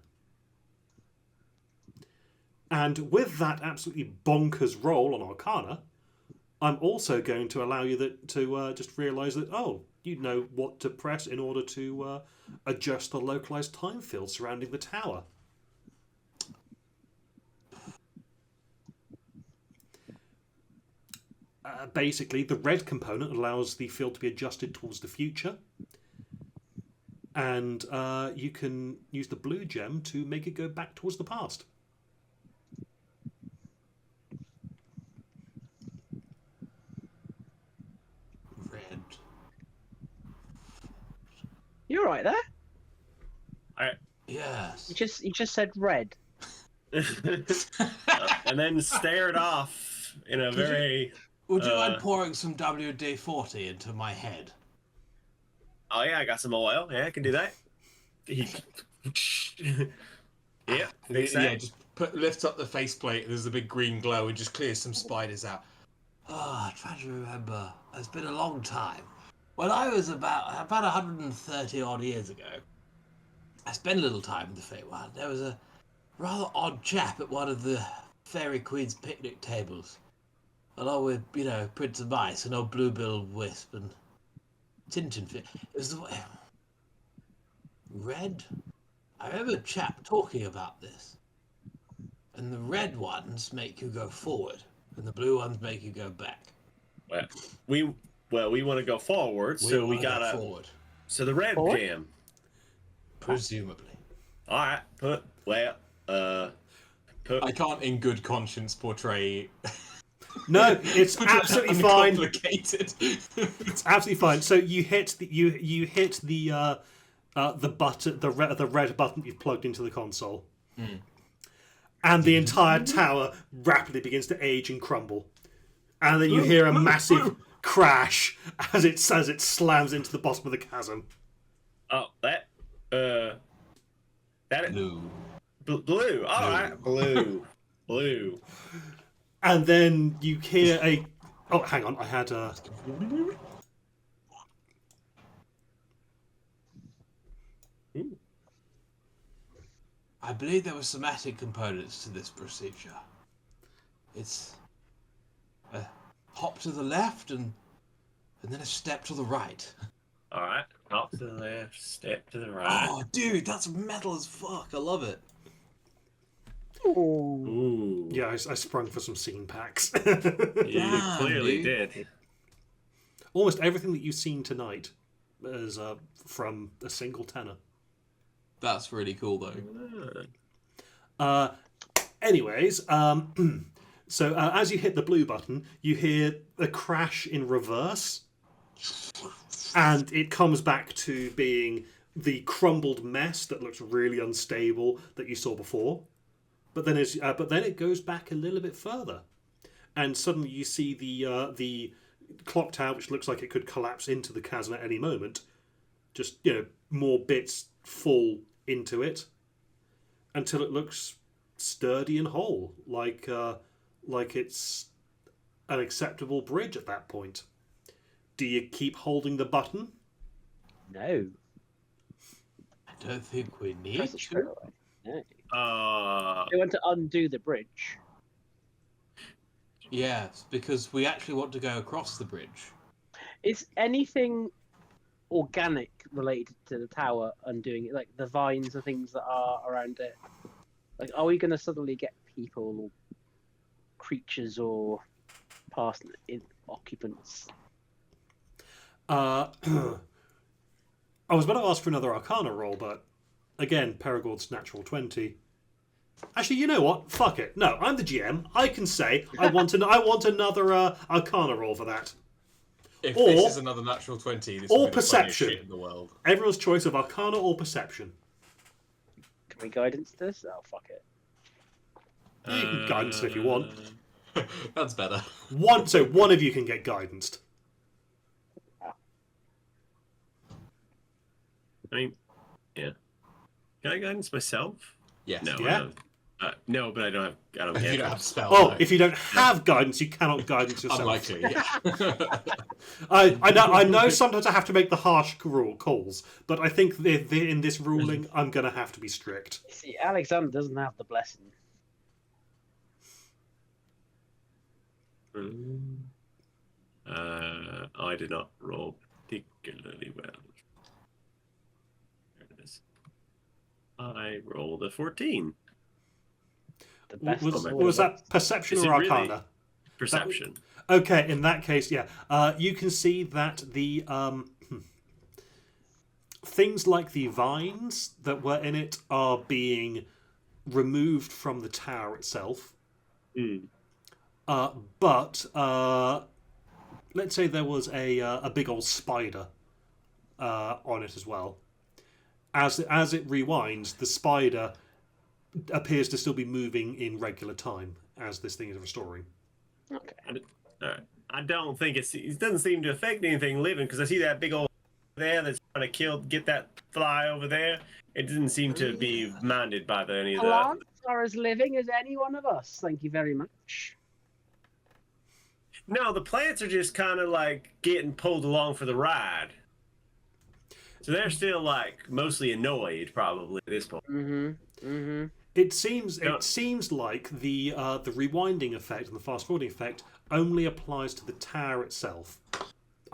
And with that absolutely bonkers roll on Arcana, I'm also going to allow you to just realise that, you know what to press in order to adjust the localised time field surrounding the tower. Basically, the red component allows the field to be adjusted towards the future. And you can use the blue gem to make it go back towards the past. Red. You all right there? Yes. You just said red. And then stared off in a very... Would you mind pouring some WD-40 into my head? Oh yeah, I got some oil. Yeah, I can do that. Yeah, fix that. Yeah, just lift up the faceplate. There's a big green glow and just clears some spiders out. I'm trying to remember. It's been a long time. When I was about 130 odd years ago, I spent a little time in the Feywild. There was a rather odd chap at one of the Fairy Queen's picnic tables, along with, Prince of Mice and old Bluebill Wisp and Tintin. It was the way. Red? I remember a chap talking about this. And the red ones make you go forward, and the blue ones make you go back. We want to go forward, so we wanna gotta go forward, So the red Forward? jam. presumably. All right, put. I can't, in good conscience, portray. No, it's absolutely fine. Uncomplicated. It's absolutely fine. So you hit the button, the red button you've plugged into the console, and the entire tower rapidly begins to age and crumble, and then you hear a massive crash as it slams into the bottom of the chasm. Oh, that Blue. blue. All right, blue. And then you hear a. Oh, hang on. I had a. I believe there were somatic components to this procedure. It's a hop to the left and then a step to the right. All right, hop to the left, step to the right. Oh, dude, that's metal as fuck. I love it. Ooh. Yeah, I sprung for some scene packs. You Damn, clearly dude. did. Almost everything that you've seen tonight is from a single tenor. That's really cool, though. Anyways, so as you hit the blue button, you hear a crash in reverse, and it comes back to being the crumbled mess that looks really unstable that you saw before. But then it goes back a little bit further, and suddenly you see the clock tower, which looks like it could collapse into the chasm at any moment. Just more bits fall into it until it looks sturdy and whole, like it's an acceptable bridge at that point. Do you keep holding the button? No. I don't think we need Press it straight to. away. No. Uh, They want to undo the bridge. Yes, because we actually want to go across the bridge. Is anything organic related to the tower undoing it? Like the vines and things that are around it? Like, are we going to suddenly get people or creatures or past occupants? I was about to ask for another Arcana roll, but again, Perigord's natural 20. Actually, you know what? Fuck it. No, I'm the GM. I can say I want another Arcana roll for that. If Or- this is another natural 20, this or will be the funniest perception. shit in the world. Everyone's choice of Arcana or Perception. Can we guidance this? Oh, fuck it. You can guidance it if you want. That's better. One of you can get guidanced. I mean, yeah. Can I guidance myself? Yes. No, Yeah. I don't. No, but I don't have. I don't If you get don't it. have spell. Oh, no. if you don't have guidance, you cannot guidance yourself. Unlikely, yeah. I know sometimes I have to make the harsh calls, but I think in this ruling, I'm going to have to be strict. You see, Alexander doesn't have the blessing. I did not roll particularly well. There it is. I rolled a 14. The best Was, of all was the that Perception Is or it really? Arcana? Perception. Okay, in that case, yeah. You can see that the things like the vines that were in it are being removed from the tower itself. Mm. But let's say there was a big old spider on it as well. As it rewinds, the spider appears to still be moving in regular time as this thing is restoring. Okay. All right. I don't think it doesn't seem to affect anything living because I see that big old there that's trying to get that fly over there. It doesn't seem to be minded by any of that. Plants are as living as any one of us. Thank you very much. No, the plants are just kind of like getting pulled along for the ride. So they're still like mostly annoyed probably at this point. Mm-hmm. Mm-hmm. It seems like the rewinding effect and the fast forwarding effect only applies to the tower itself.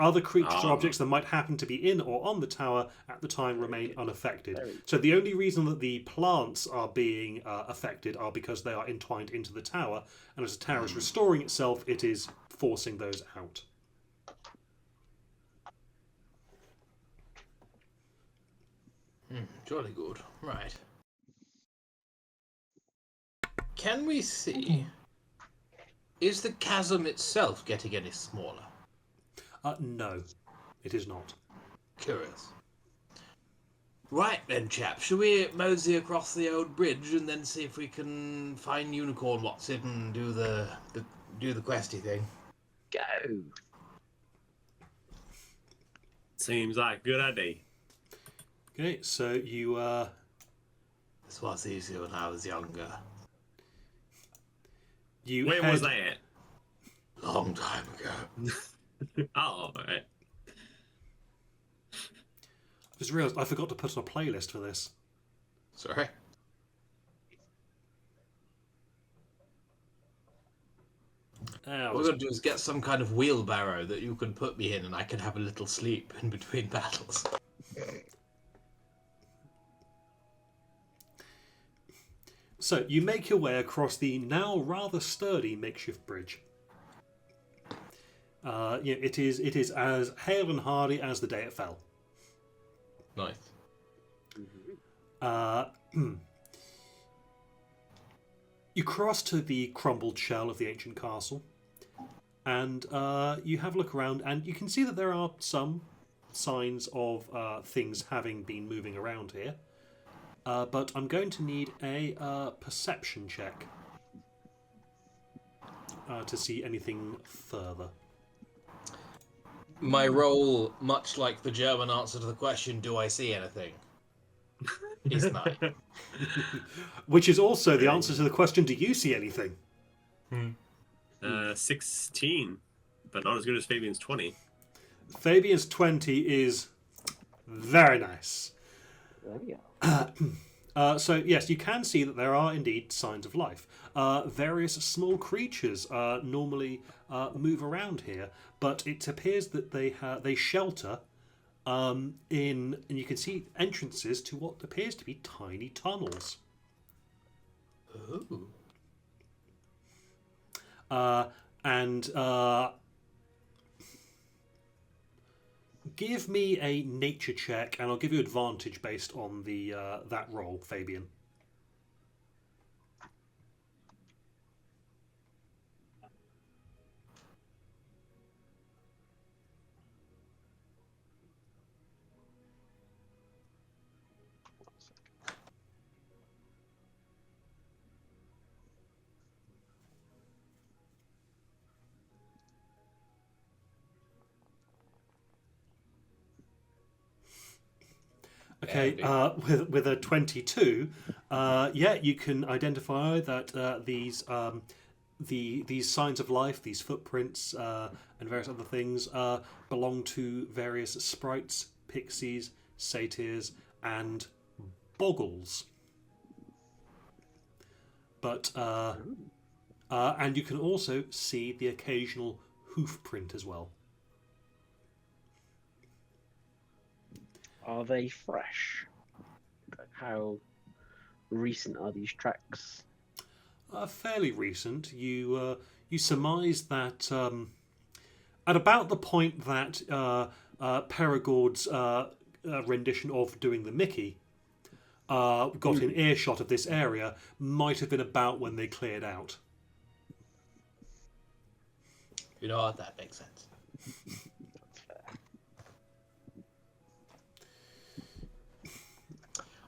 Other creatures or objects that might happen to be in or on the tower at the time remain unaffected. So the only reason that the plants are being affected are because they are entwined into the tower, and as the tower is restoring itself, it is forcing those out. Jolly good. Right. Can we see... Is the chasm itself getting any smaller? No, it is not. Curious. Right then, chap. Shall we mosey across the old bridge and then see if we can find Unicorn what's it and do the questy thing? Go. Seems like a good idea. Okay, so you This was easier when I was younger. you When head... was that? Long time ago. Oh, right. I just realised I forgot to put on a playlist for this. Sorry. What we're going to do is get some kind of wheelbarrow that you can put me in and I can have a little sleep in between battles. So you make your way across the now rather sturdy makeshift bridge. It is as hale and hardy as the day it fell. Nice. You cross to the crumbled shell of the ancient castle, and you have a look around, and you can see that there are some signs of things having been moving around here. But I'm going to need a perception check to see anything further. My role, much like the German answer to the question, do I see anything? Is 9. Which is also the answer to the question, do you see anything? 16, but not as good as Fabian's 20. Fabian's 20 is very nice. There we go. So yes, you can see that there are indeed signs of life. Various small creatures normally move around here, but it appears that they shelter and you can see entrances to what appears to be tiny tunnels. Ooh. Give me a nature check, and I'll give you advantage based on the that roll, Fabian. Okay, with a 22, you can identify that these signs of life, these footprints, and various other things belong to various sprites, pixies, satyrs, and boggles. But and you can also see the occasional hoof print as well. Are they fresh? How recent are these tracks? Fairly recent. You surmise that at about the point that Perigord's rendition of doing the Mickey got in earshot of this area might have been about when they cleared out. You know what? That makes sense.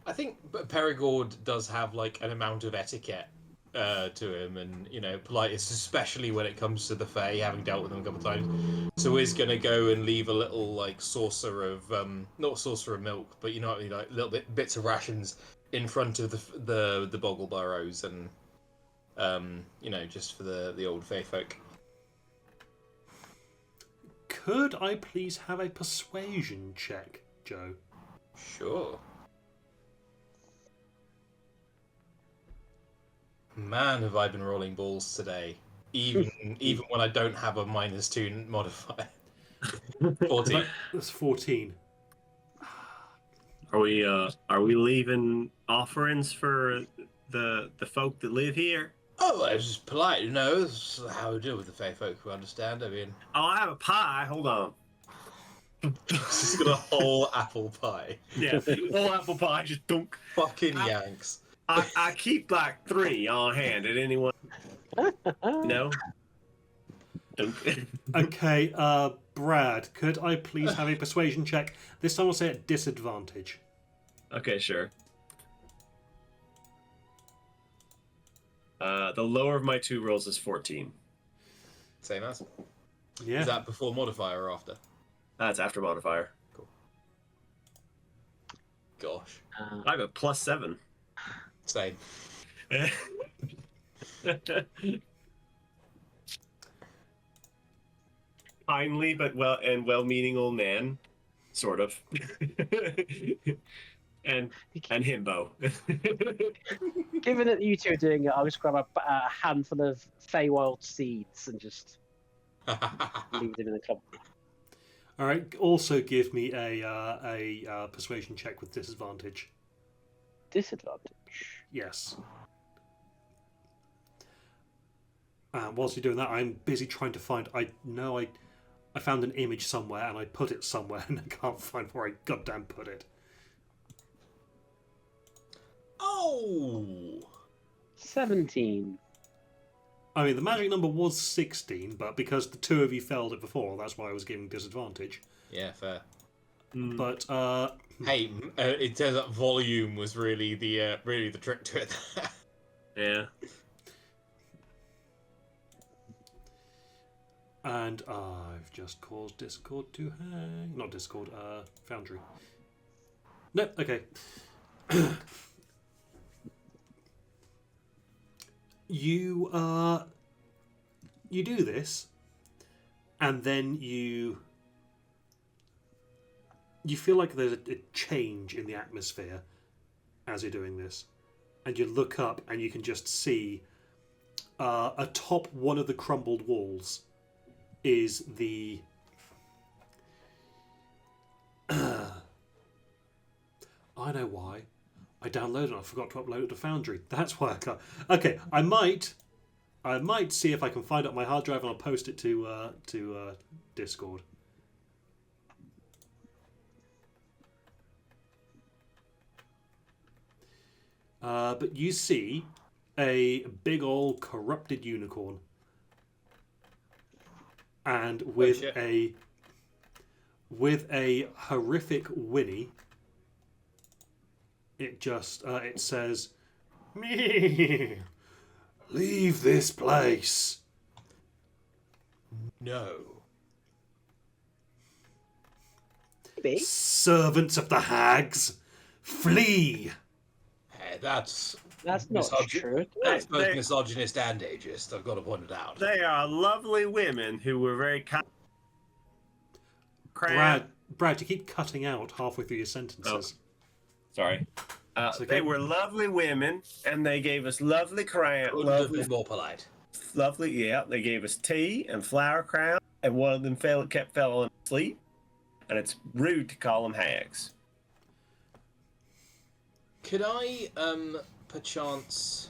I think Perigord does have like an amount of etiquette to him, and politeness, especially when it comes to the Fae, having dealt with them a couple of times. So he's gonna go and leave a little like saucer of not saucer of milk, but what I mean, like little bits of rations in front of the boggle burrows, and just for the old Fae folk. Could I please have a persuasion check, Joe? Sure. Man, have I been rolling balls today. Even when I don't have a -2 modifier. 14. That's 14. Are we leaving offerings for the folk that live here? Oh, it's just polite, This is how we deal with the Fae folk who understand. I mean, Oh, I have a pie. Hold on. she's got a whole apple pie. Yeah, whole apple pie, just dunk. Fucking Yanks. I keep like 3 on hand at any one. No. Dunk. Okay, Brad, could I please have a persuasion check? This time I'll say at disadvantage. Okay, sure. The lower of my 2 rolls is 14. Same as. Yeah. Is that before modifier or after? That's after modifier. Cool. Gosh. I have a +7. Same. Kindly but well-meaning old man, sort of. and himbo. Given that you two are doing it, I'll just grab a handful of Feywild seeds and just leave them in the club. All right. Also, give me a persuasion check with disadvantage. Disadvantage. Yes. And whilst you're doing that, I'm busy trying to find. I found an image somewhere and I put it somewhere and I can't find where I goddamn put it. Oh! 17. I mean, the magic number was 16, but because the 2 of you failed it before, that's why I was giving disadvantage. Yeah, fair. But Hey, it turns out volume was really the trick to it. Yeah. and I've just caused Discord to hang. Not Discord, Foundry. No, okay. You do this, and then you feel like there's a change in the atmosphere as you're doing this, and you look up and you can just see atop one of the crumbled walls is the I know why. I downloaded it. I forgot to upload it to Foundry. That's why I can't. Okay, I might see if I can find out my hard drive and I'll post it to Discord. But you see a big old corrupted unicorn, and with a horrific whinny. It just it says, "Me, leave this place." No. Maybe. Servants of the hags, flee. Hey, that's That's not true. That's both misogynist and ageist, I've got to point it out. They are lovely women who were very kind. Brad, you keep cutting out halfway through your sentences. Oh. Sorry. Okay. They were lovely women, and they gave us lovely crown. Lovely, more polite. Lovely, yeah. They gave us tea and flower crown, and one of them kept falling asleep. And it's rude to call them hags. Could I, perchance,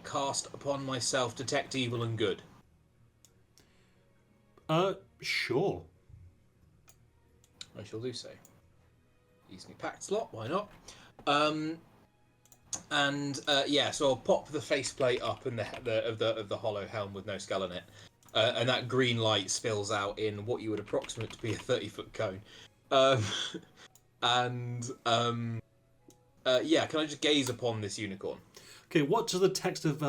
cast upon myself detect evil and good? Sure. I shall do so. Use me packed slot, why not? So I'll pop the faceplate up in the hollow helm with no skull in it, and that green light spills out in what you would approximate to be a 30-foot cone. Can I just gaze upon this unicorn? Okay, what does the text of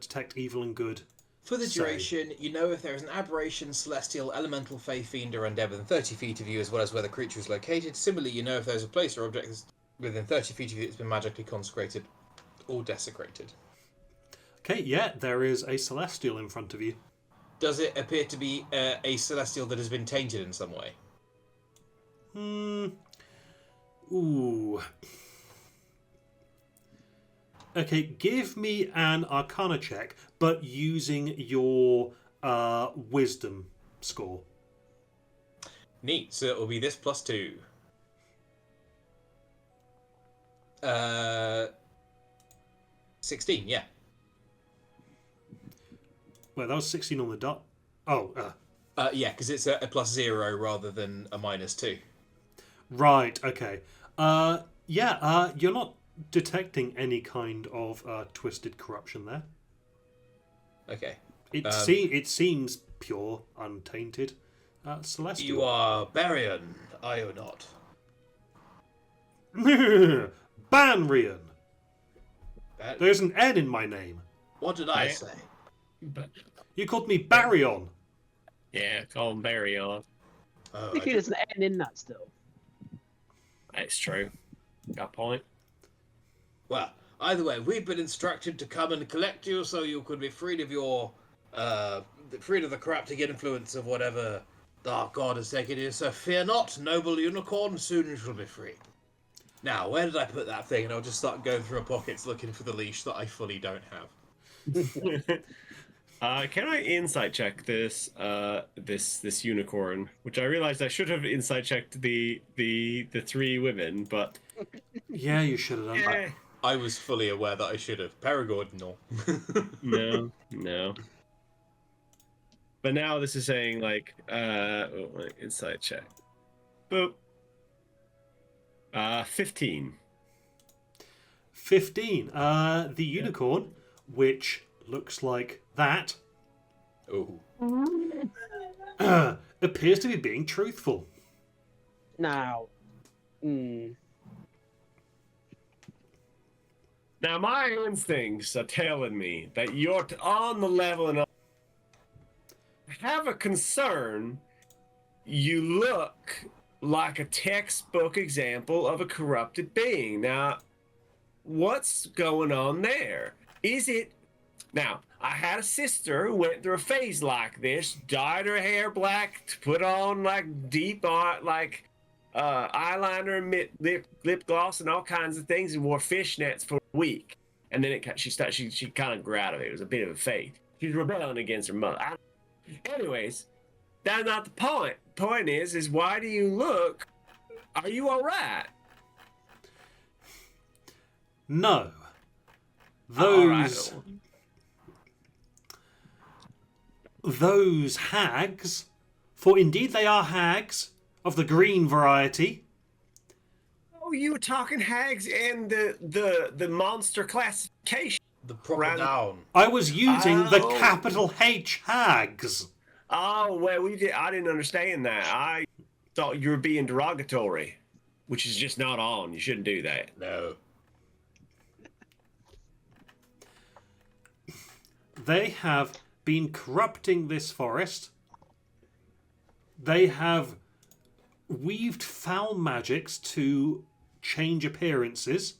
detect evil and good? For the duration, you know if there is an aberration, celestial, elemental, fey, fiend, or undead within 30 feet of you, as well as where the creature is located. Similarly, you know if there is a place or object within 30 feet of you that's been magically consecrated or desecrated. Okay, yeah, there is a celestial in front of you. Does it appear to be a celestial that has been tainted in some way? Ooh. Okay, give me an Arcana check, but using your Wisdom score. Neat. So it will be this plus 2. 16, yeah. Well, that was 16 on the dot. Oh, Yeah, because it's a plus 0 rather than a minus 2. right. Okay. You're not detecting any kind of twisted corruption there. Okay. It seems pure, untainted, celestial. You are Barian, are you not? Banrian. That- There's an N in my name. What did I say? But You called me Baryon. yeah, call him Barry on. Oh, I think there's an N in that still. That's true. Got a point. Well, either way, we've been instructed to come and collect you so you could be freed of your, freed of the corrupting influence of whatever dark god has taken you. So fear not, noble unicorn, soon you shall be free. Now, where did I put that thing? And I'll just start going through my pockets looking for the leash that I fully don't have. Can I insight check this this unicorn? Which I realized I should have insight checked the 3 women, but Yeah, you should have done. eh, I was fully aware that I should have. Paragord, no. no. But now this is saying like insight check. Boop. 15. 15. The unicorn, which looks like that, Oh. appears to be being truthful. Now, Now my instincts are telling me that you're on the level and I have a concern. You look like a textbook example of a corrupted being. Now, what's going on there? Is it... Now, I had a sister who went through a phase like this, dyed her hair black, put on like deep art, like eyeliner, lip gloss, and all kinds of things, and wore fishnets for a week. And then she kind of grew out of it. It was a bit of a phase. She was rebelling against her mother. Anyways, that's not the point. Point is why do you look? Are you all right? No. All right. Those hags, for indeed they are hags of the green variety. Oh, you were talking hags and the monster classification. The proper Round- noun. I was using the Oh. capital H hags. Oh well, I didn't understand that. I thought you were being derogatory, which is just not on. You shouldn't do that. No. They have been corrupting this forest. They have weaved foul magics to change appearances.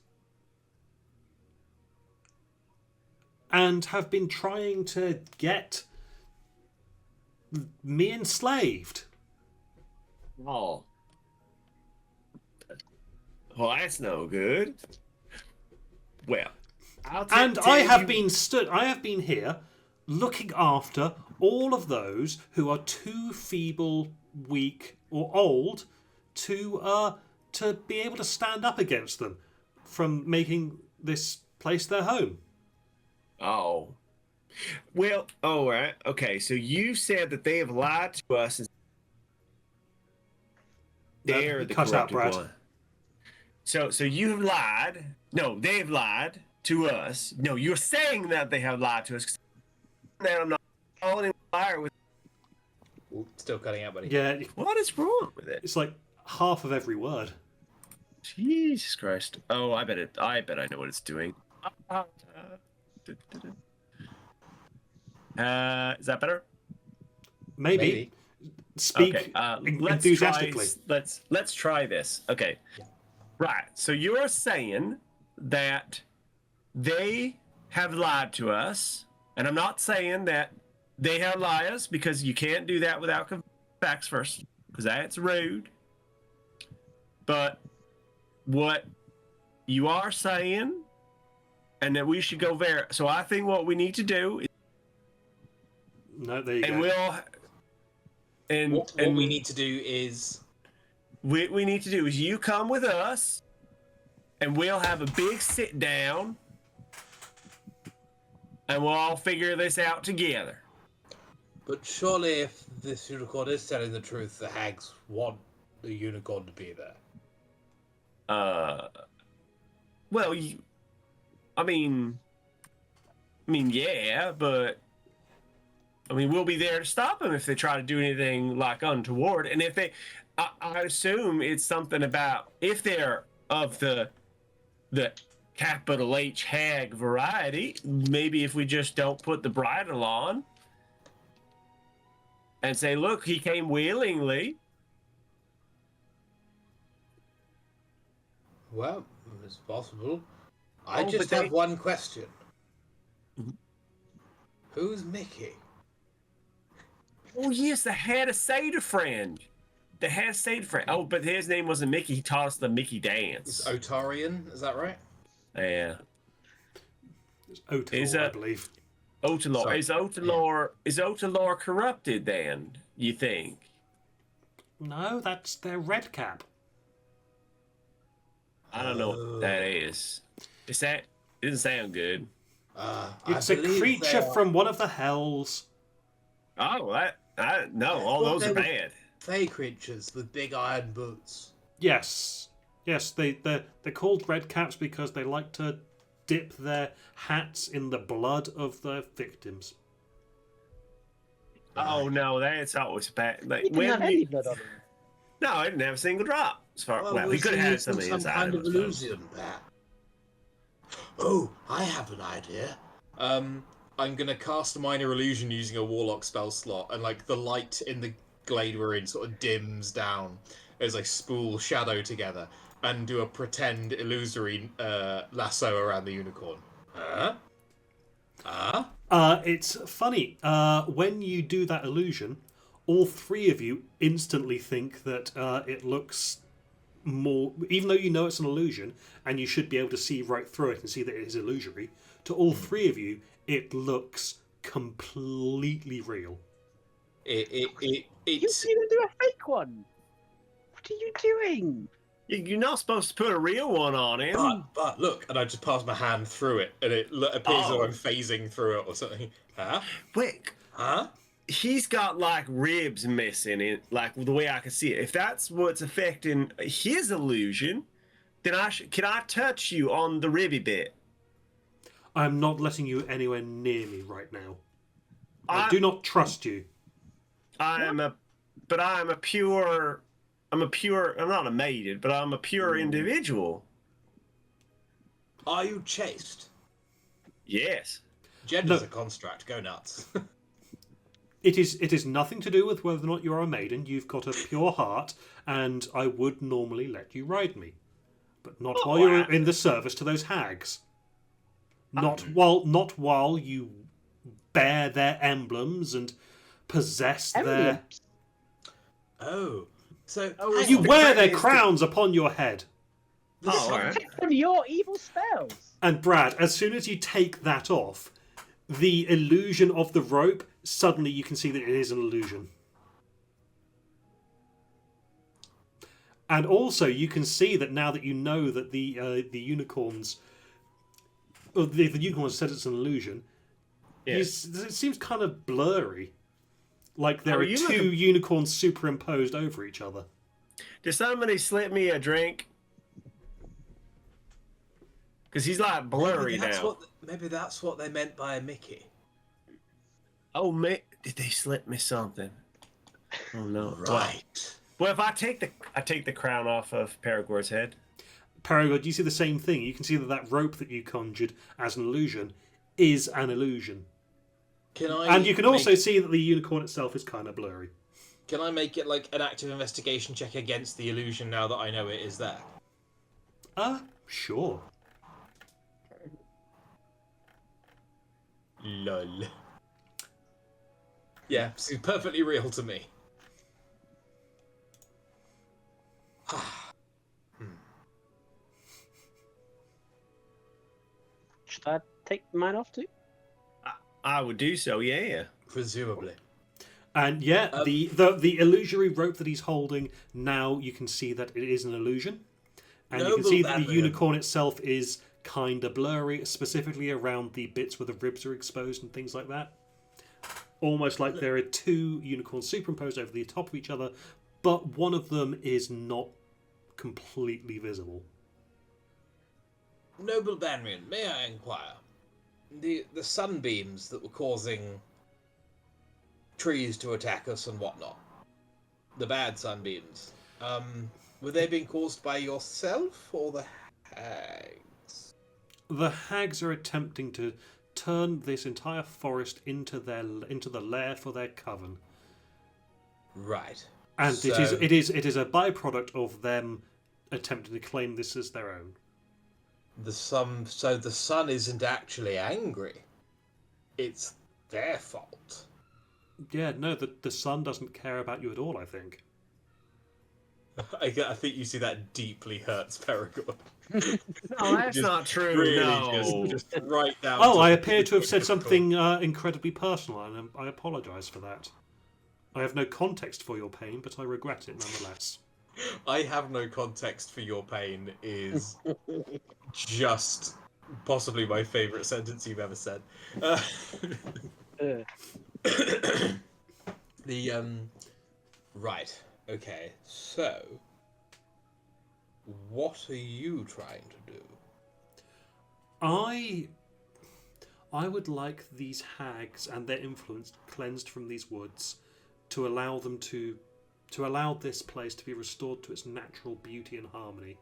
And have been trying to get me enslaved. Oh. Well, that's no good. Well, And I have been here looking after all of those who are too feeble, weak, or old to be able to stand up against them from making this place their home. Oh. Well, all right. Okay, so you said that they have lied to us. And they're the Cut out, corrupted Brad. one. So you have lied. No, they have lied to us. No, you're saying that they have lied to us. That I'm not calling him a liar with. Ooh, still cutting out, buddy. Yeah, What is wrong with it? it's like half of every word. Jesus Christ! Oh, I bet I know what it's doing. Is that better? Maybe. Speak Okay. enthusiastically. Let's try this. Okay. Right. So you're saying that they have lied to us, and I'm not saying that they have lied us because you can't do that without facts first, because that's rude. But what you are saying, and that we should go so I think what we need to do is, No, there you and go. And What we need to do is we need to do is you come with us, and we'll have a big sit down, and we'll all figure this out together. But surely, if this unicorn is telling the truth, the hags want the unicorn to be there. Well, yeah, but we'll be there to stop them if they try to do anything like untoward. And if I assume it's something about if they're of the capital H hag variety, maybe if we just don't put the bridle on and say, look, he came willingly. Well, it's possible. I Oh, just but have one question. Mhm. Who's Mickey? Oh, yes, the had a Seder friend. The had a Seder friend. Oh, but his name wasn't Mickey. He taught us the Mickey dance. It's Otarian, is that right? Yeah. It's Otal, Is I that- believe. Otalor. Sorry. Is Otalor corrupted then, you think? No, that's their red cap. I don't know what that is. It doesn't sound good. It's a creature from one of the hells. Oh, all those are bad. Fey creatures with big iron boots. Yes. Yes, they're called red caps because they like to dip their hats in the blood of their victims. Oh no, that's always bad. Like, He didn't have any blood on him. No, I didn't have a single drop. As far Well, he was could have had using something inside kind of of him. I suppose. illusion, Pat. Oh, I have an idea. I'm gonna cast a minor illusion using a warlock spell slot, and like the light in the glade we're in sort of dims down as I spool shadow together and do a pretend illusory lasso around the unicorn. It's funny. When you do that illusion, all three of you instantly think that it looks more, even though you know it's an illusion and you should be able to see right through it and see that it is illusory. To all three of you, it looks completely real. You It's didn't do a fake one. What are you doing? You're not supposed to put a real one on him. but look, and I just pass my hand through it, and it appears Oh. that I'm phasing through it or something. Wait, Huh? he's got like ribs missing in like the way I can see it. If that's what's affecting his illusion, then can I touch you on the ribby bit? I'm not letting you anywhere near me right now. I do not trust you. I'm not a maiden, but I'm a pure individual. Are you chaste? Yes. Gender's No. a construct. Go nuts. It is nothing to do with whether or not you're a maiden. You've got a pure heart, and I would normally let you ride me, but not while you're in the service to those hags. Not while you bear their emblems and possess their. Emblems. Oh. So You wear their is crowns upon your head. Oh, all right. From your evil spells. And Brad, as soon as you take that off, the illusion of the rope, suddenly you can see that it is an illusion. And also, you can see that now that you know that the unicorns, the unicorn said it's an illusion. Yes. It seems kind of blurry, like there Oh, are you two look unicorns superimposed over each other. Did somebody slip me a drink? Because he's like blurry now. Maybe that's what they meant by a Mickey. Oh, did they slip me something? Oh no! Right. Well, if I take the crown off of Paragor's head. Paragod, you see the same thing. You can see that rope that you conjured as an illusion is an illusion. And you can also see that the unicorn itself is kind of blurry. Can I make it like an active investigation check against the illusion now that I know it is there? Sure. Lol. Yeah, seems perfectly real to me. Should I take mine off too? I would do so, yeah. Presumably. And yeah, the illusory rope that he's holding, now you can see that it is an illusion. And you can Noble see that the Badrian. unicorn itself is kind of blurry, specifically around the bits where the ribs are exposed and things like that. Almost like there are two unicorns superimposed over the top of each other, but one of them is not completely visible. Noble Banrian, may I inquire? The sunbeams that were causing trees to attack us and whatnot, the bad sunbeams, were they being caused by yourself or the hags? The hags are attempting to turn this entire forest into the lair for their coven, Right. and So- it is a byproduct of them attempting to claim this as their own. So the sun isn't actually angry. It's their fault. Yeah, no, the sun doesn't care about you at all, I think. I think you see that deeply hurts Perigord. No, that's not true. Really, No. just right down. Oh, to I the appear to have said critical. something incredibly personal, and I apologise for that. I have no context for your pain, but I regret it nonetheless. I have no context for your pain is just possibly my favourite sentence you've ever said. Right. Okay. So, what are you trying to do? I would like these hags and their influence cleansed from these woods to allow this place to be restored to its natural beauty and harmony.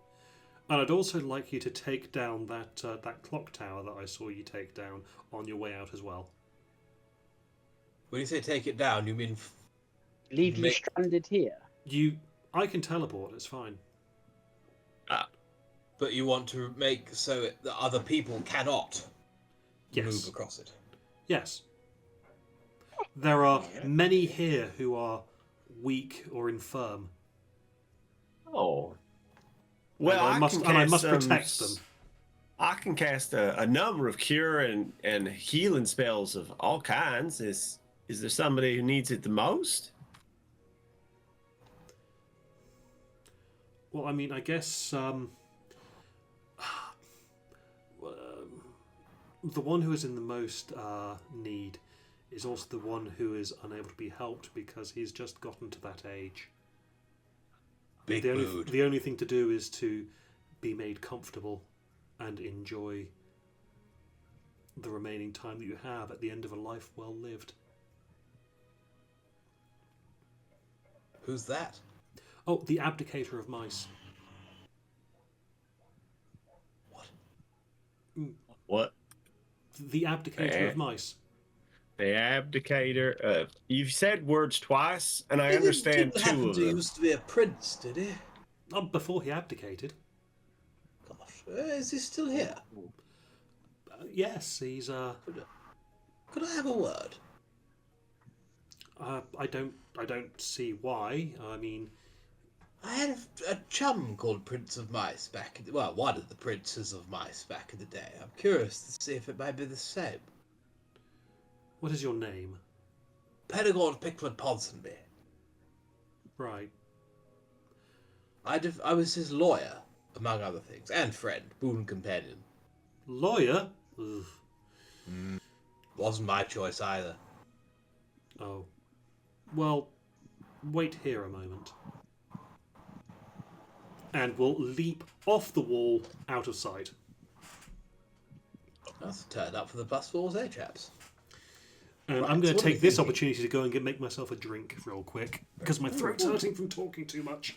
And I'd also like you to take down that clock tower that I saw you take down on your way out as well. When you say take it down, you mean Leave you stranded here. I can teleport. It's fine. but you want to make so that other people cannot Yes. move across it. Yes. There are many here who are weak or infirm. Oh. Well, I must protect them. I can cast a number of cure and healing spells of all kinds. Is there somebody who needs it the most? Well, I mean, I guess the one who is in the most need is also the one who is unable to be helped because he's just gotten to that age. Big mood. The only thing to do is to be made comfortable and enjoy the remaining time that you have at the end of a life well lived. Who's that? Oh, the abdicator of mice. What? The abdicator of mice. The abdicator. You've said words twice, and I understand didn't two happen of to them. used to be a prince, did he? Oh, before he abdicated. Gosh, is he still here? Yes, he's. Could I have a word? I don't see why. I mean, I had a chum called Prince of Mice back in well, one of the princes of mice back in the day. I'm curious to see if it might be the same. what is your name? Pedagog Pickford Ponsonby. Right. I was his lawyer, among other things, and friend, boon companion. Lawyer? Ugh. Wasn't my choice either. Oh. Well, wait here a moment. And we'll leap off the wall out of sight. That's turned up for the +4s, eh, chaps? And Right, I'm going so to what are we take this thinking? opportunity to go and make myself a drink real quick because my throat's hurting from talking too much.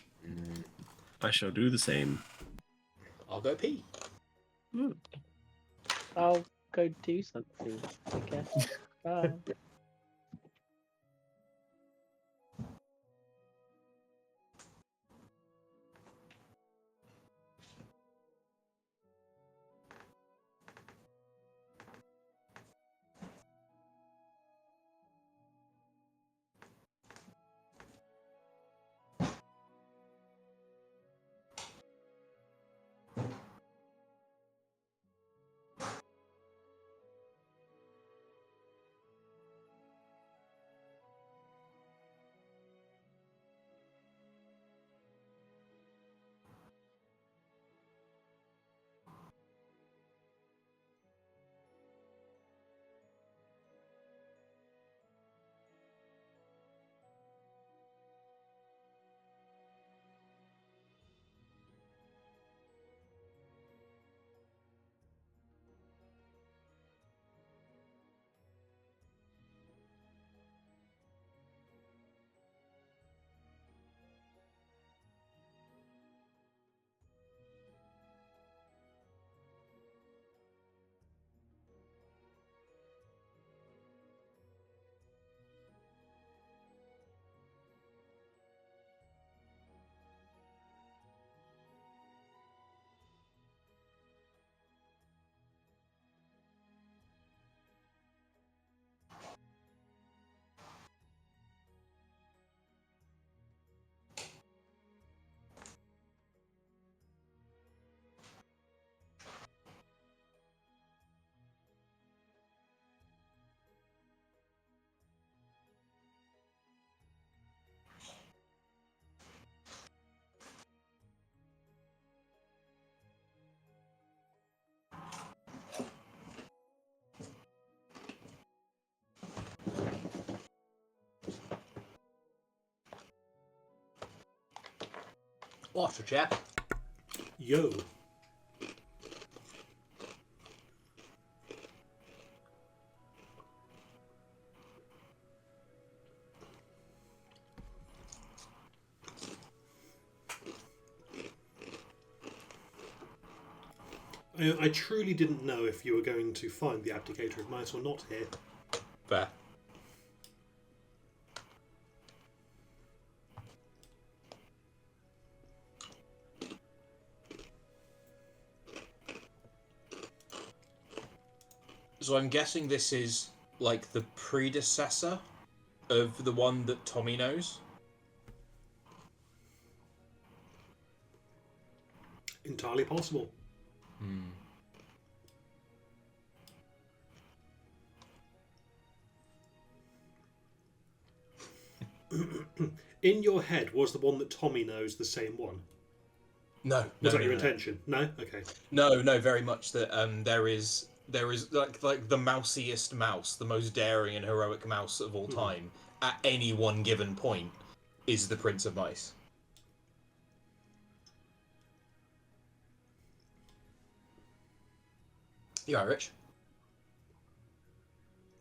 I shall do the same. I'll go pee. I'll go do something, I guess. Bye. What a chap. Yo. I truly didn't know if you were going to find the Abdicator of Mice or not here. Fair. So I'm guessing this is like the predecessor of the one that Tommy knows. Entirely possible. In your head, was the one that Tommy knows the same one? No, Was no, that your no, no. intention? No? Okay. No, very much that there is like the mousiest mouse, the most daring and heroic mouse of all time, at any one given point, is the Prince of Mice. You are Rich.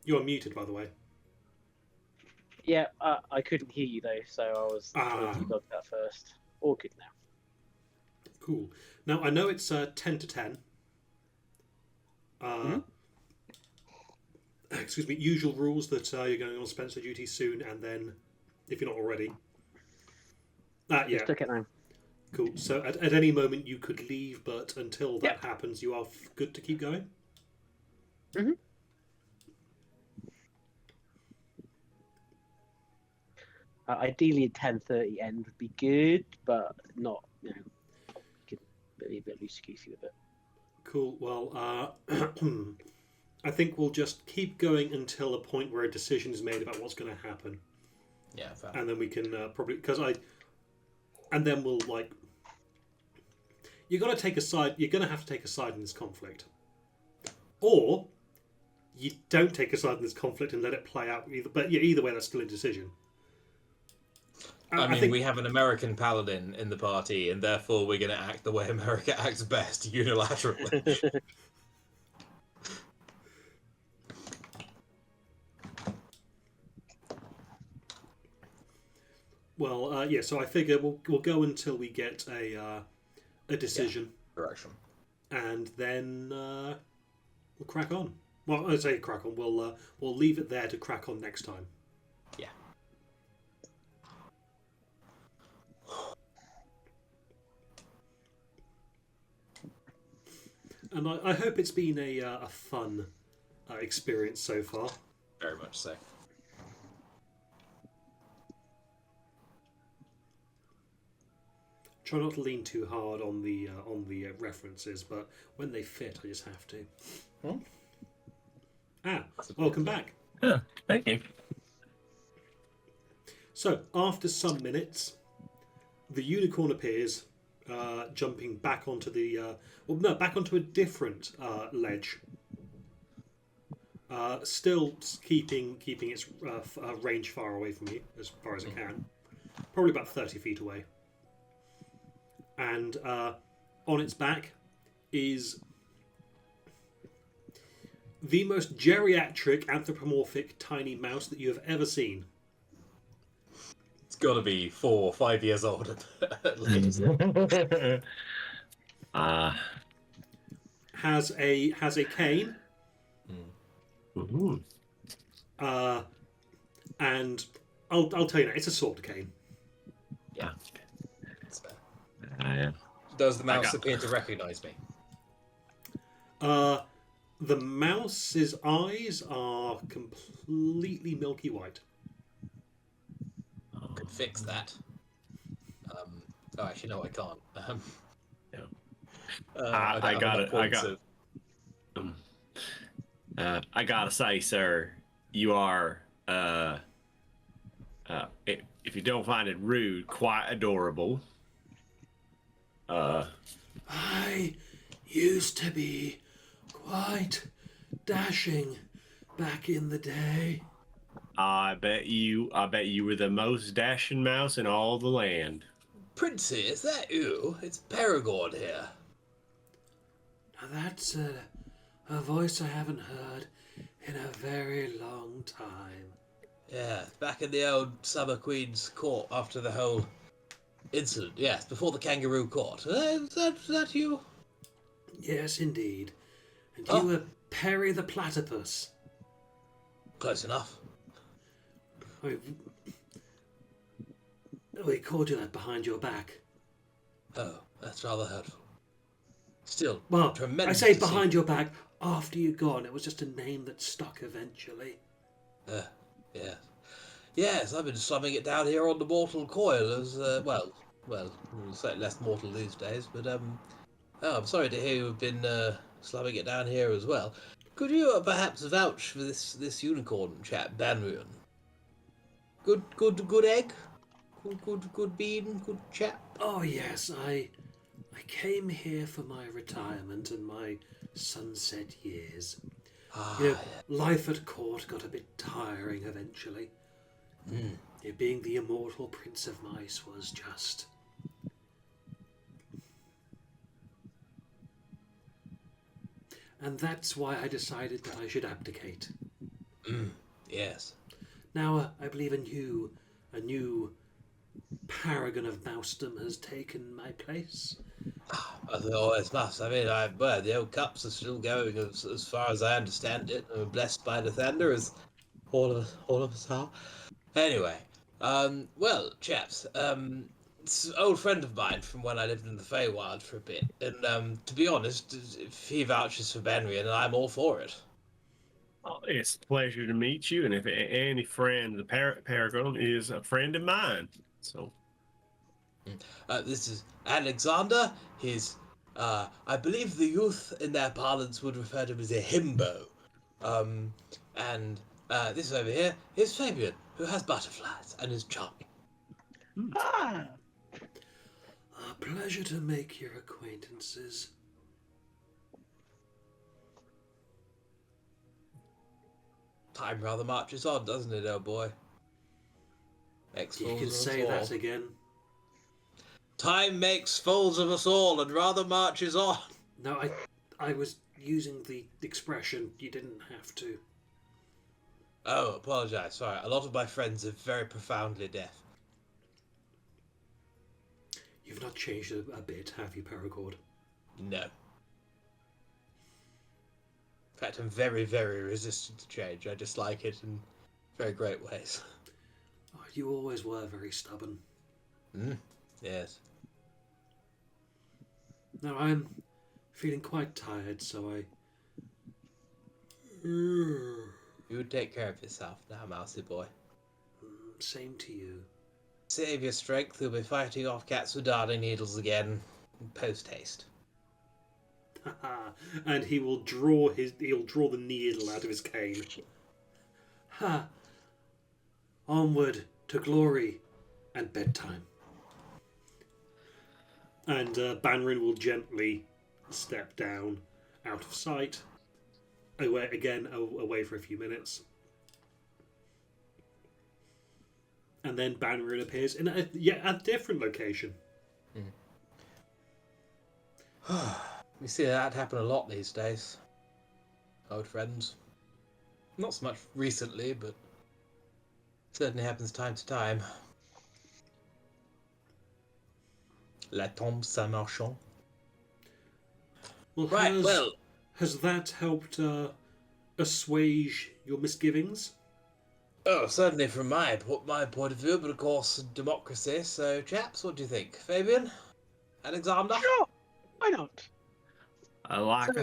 You're muted, by the way. Yeah, I couldn't hear you though, so I was trying to debug that first. All good now. Cool. Now, I know it's 10 to 10. Excuse me, usual rules that you're going on Spencer duty soon, and then, if you're not already. Yeah. Just took it now. Cool. So at any moment you could leave, but until that happens, you are good to keep going? Mm-hmm. Ideally, a 10:30 end would be good, but not, you could be a bit loosey-goosey with it. Cool. Well, I think we'll just keep going until a point where a decision is made about what's going to happen. Yeah, fair. And then we can probably... And then we'll, You're going to take a side... You're going to have to take a side in this conflict. Or you don't take a side in this conflict and let it play out. Either way, that's still a decision. I think we have an American paladin in the party, and therefore we're going to act the way America acts best, unilaterally. Well, so I figure we'll go until we get a decision. Direction. And then we'll crack on. Well, I say crack on. We'll leave it there to crack on next time. Yeah. And I hope it's been a fun experience so far. Very much so. Try not to lean too hard on the references, but when they fit, I just have to. Welcome back. Yeah, thank you. So after some minutes, the unicorn appears, jumping back onto back onto a different ledge. Still keeping its range far away from you, as far as it can. Probably about 30 feet away. And on its back is the most geriatric anthropomorphic tiny mouse that you have ever seen. It's got to be 4 or 5 years old at least. Has a cane. And I'll tell you now, it's a sword cane. Yeah. Does the mouse appear to recognise me? The mouse's eyes are completely milky white. Could fix that. Actually, no, I can't. I gotta say, sir, you are, if you don't find it rude, quite adorable. I used to be quite dashing back in the day. I bet you were the most dashing mouse in all the land. Princey, is that you? It's Perigord here. Now that's a voice I haven't heard in a very long time. Yeah, back in the old Summer Queen's court after the whole incident. Yes, before the kangaroo court. Is that you? Yes, indeed. And Oh. you were Perry the Platypus. Close enough. We called you that behind your back. Oh, that's rather hurtful. Still, Well, tremendous. I say to behind your back after you're gone. It was just a name that stuck eventually. Yes. Yes, I've been slumming it down here on the mortal coil as, well, slightly less mortal these days, but, I'm sorry to hear you've been, slumming it down here as well. Could you perhaps vouch for this unicorn chap, Banrian? Good egg? Good bean? Good chap? Oh yes, I came here for my retirement and my sunset years. You know, life at court got a bit tiring eventually. Being the immortal Prince of Mice was just... And that's why I decided that I should abdicate. Yes. Now, I believe a new paragon of mousedom has taken my place. As it always must. I mean, the old cups are still going as far as I understand it. And we're blessed by the thunder, as all of us are. Anyway, well, chaps, it's an old friend of mine from when I lived in the Feywild for a bit. And, to be honest, if he vouches for Benrian, I'm all for it. Oh, it's a pleasure to meet you, and if any friend of the Paragon is a friend of mine, so... This is Alexander. His, I believe the youth in their parlance would refer to him as a himbo. And this over here is Fabian, who has butterflies and is charming. Ah, A pleasure to make your acquaintances. Time rather marches on, doesn't it, old boy? You can say that again. Time makes fools of us all and rather marches on. No, I was using the expression. You didn't have to. Oh, apologise. Sorry, a lot of my friends are very profoundly deaf. You've not changed a bit, have you, Paracord? No. In fact, I'm very, very resistant to change. I dislike it in very great ways. Oh, you always were very stubborn. Yes. Now I'm feeling quite tired, so I... You would take care of yourself now, mousy boy. Same to you. Save your strength. You'll be fighting off cats with darning needles again. Post haste. And he'll draw the needle out of his cane. Ha! Onward to glory and bedtime. And Banrin will gently step down out of sight. Away for a few minutes. And then Banrin appears in a different location. We see that happen a lot these days. Old friends. Not so much recently, but certainly happens time to time. La tombe Saint-Marchand. Well, Right, has that helped assuage your misgivings? Oh, certainly from my point of view, but of course, democracy. So, chaps, what do you think? Fabian? Alexander? sure. Why not? Like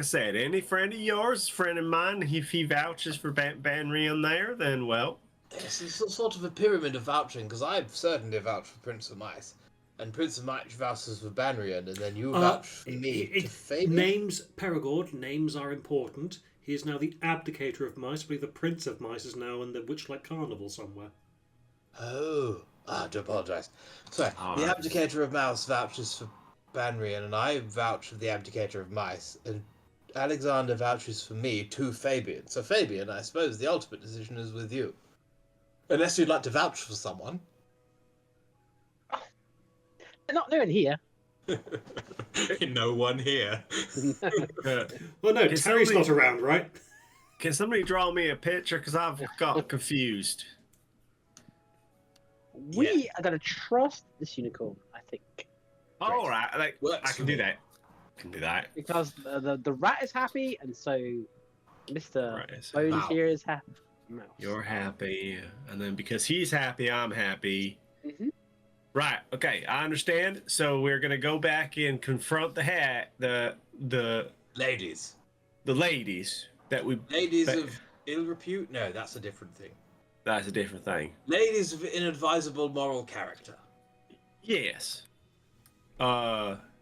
I said, any friend of yours, friend of mine, if he vouches for Banrian there, then, well... Yes, it's sort of a pyramid of vouching, because I've certainly vouched for Prince of Mice. And Prince of Mice vouches for Banrian, and then you vouch for me to Fabian? Names, Perigord, names are important. He is now the abdicator of mice. I believe the Prince of Mice is now in the Witchlight Carnival somewhere. Oh, I do apologise. Sorry, the right. abdicator of mouse vouches for Banrian, and I vouch for the abdicator of mice, and Alexander vouches for me to Fabian. So Fabian, I suppose the ultimate decision is with you. Unless you'd like to vouch for someone. Not knowing here. No one here. Well, no, Can Terry's somebody- not around, right? Can somebody draw me a picture? Because I've got confused. We are gonna trust this unicorn, I think, All right, Works I for can do me. that. Can do that. because the rat is happy, and so Mr. Right, so Bones Mouse. here is happy. Mouse. You're happy, and then because he's happy, I'm happy. Mhm. Right. Okay, I understand. So we're gonna go back and confront the Ladies. ladies that we. Ladies But- of ill repute? No, that's a different thing. That's a different thing. Ladies of inadvisable moral character. Yes.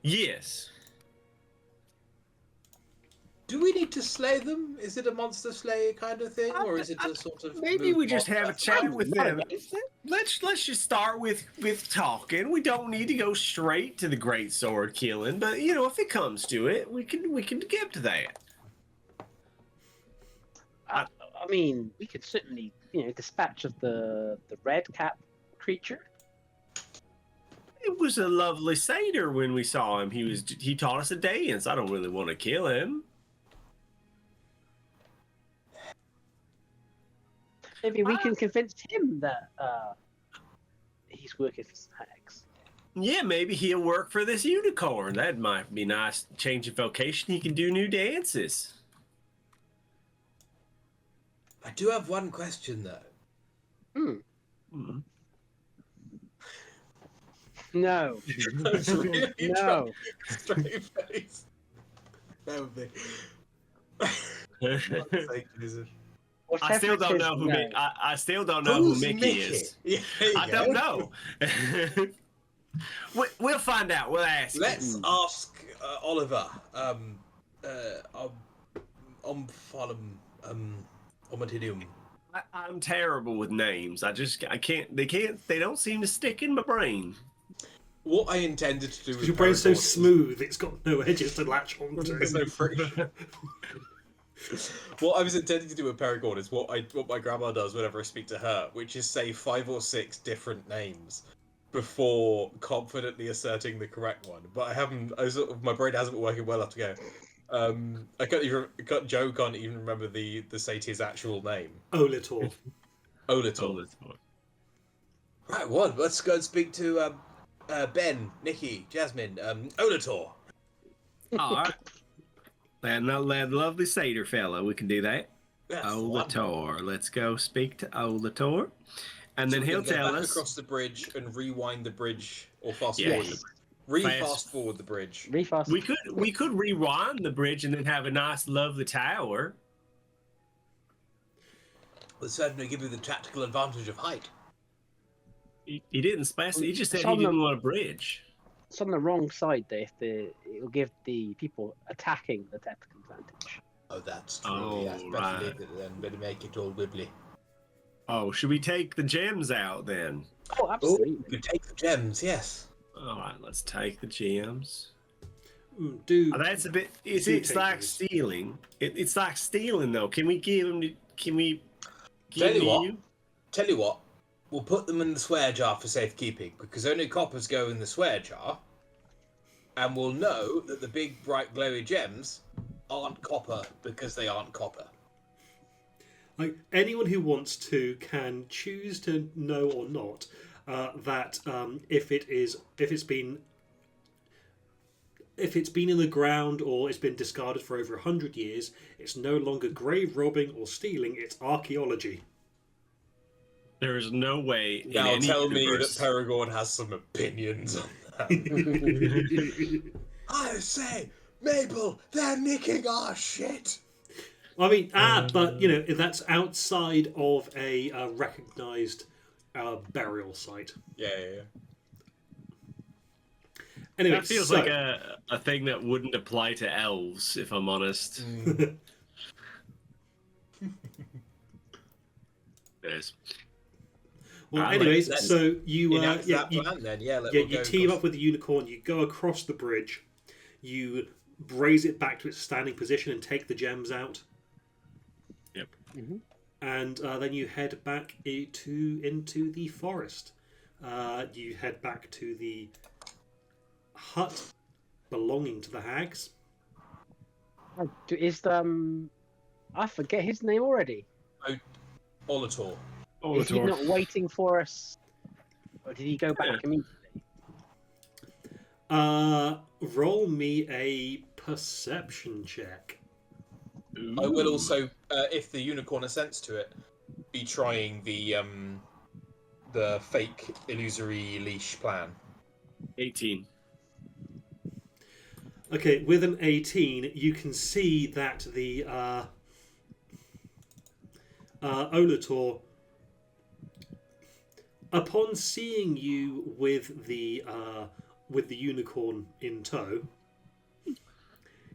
Yes. Do we need to slay them? Is it a monster slayer kind of thing, or is it a sort of Maybe we just have a chat I'm with not them. against it. Let's just start with talking. We don't need to go straight to the great sword killing, but if it comes to it, we can get to that. I mean, we could certainly, dispatch of the red cap creature. It was a lovely satyr when we saw him. He taught us a dance. I don't really want to kill him. Maybe we can convince him that he's working for some hags. Yeah, maybe he'll work for this unicorn. That might be nice. Change of vocation. He can do new dances. I do have one question though. Hmm. No, I was really no. straight face. That would be. I still don't know who no. I still don't know who Who's Mickey is. Yeah, there you I go. don't know. We'll find out. We'll ask. Let's ask Oliver. Omatidium. I'm terrible with names. I can't. They don't seem to stick in my brain. What I intended to do with Your brain's so Paragon is- smooth, it's got no edges to latch onto. There's no friction. What I was intending to do with Paragon is what my grandma does whenever I speak to her, which is say 5 or 6 different names before confidently asserting the correct one. But I haven't. My brain hasn't been working well enough to go. Joe can't even remember the satyr's actual name. Olitor. Olitor. Right, one. Let's go and speak to Ben, Nikki, Jasmine, Olitor. All right. That lovely satyr fella. We can do that. That's the one. Olator. Let's go speak to Olator. And then So he'll we're gonna go tell back us. across the bridge and rewind the bridge, or fast Yeah. forward. Fast- Fast forward the bridge. Refast. We could rewind the bridge and then have a nice, lovely tower. Will certainly give you the tactical advantage of height. He didn't specify. He just said It's he on didn't the- want a bridge. It's on the wrong side there. It'll give the people attacking the tactical advantage. Oh, that's true. Oh, Yes, better right. leave it then. Better make it all wibbly. Oh, should we take the gems out then? Oh, Oh, absolutely. you could take the gems. Yes. All right, let's take the gems. Do Oh, that's a bit. It's Do it's take like those. stealing. It's like stealing though. Can we give them? Can we Tell give you what. you? Tell you what. We'll put them in the swear jar for safekeeping because only coppers go in the swear jar, and we'll know that the big bright glowy gems aren't copper because they aren't copper. like anyone who wants to can choose to know or not that if it's been in the ground or it's been discarded for over 100 years, it's no longer grave robbing or stealing, it's archaeology. There is no way. in Now any tell universe- me that Paragon has some opinions on that. I say, Mabel, they're nicking our shit. I mean, but that's outside of a recognised burial site. Yeah. Anyway, That feels so, like a thing that wouldn't apply to elves, if I'm honest. Yes. well, Alright, anyways, let's so you Enact that plan then. Yeah, you we'll go team across- up with the unicorn, you go across the bridge, you raise it back to its standing position and take the gems out. Yep. And then you head back into the forest. You head back to the hut belonging to the hags. Is I forget his name already. Olator. Is he not waiting for us, or did he go back immediately? Roll me a perception check. I will also, if the unicorn assents to it, be trying the fake illusory leash plan. 18. Okay, with an 18, you can see that the Olator, upon seeing you with the unicorn in tow,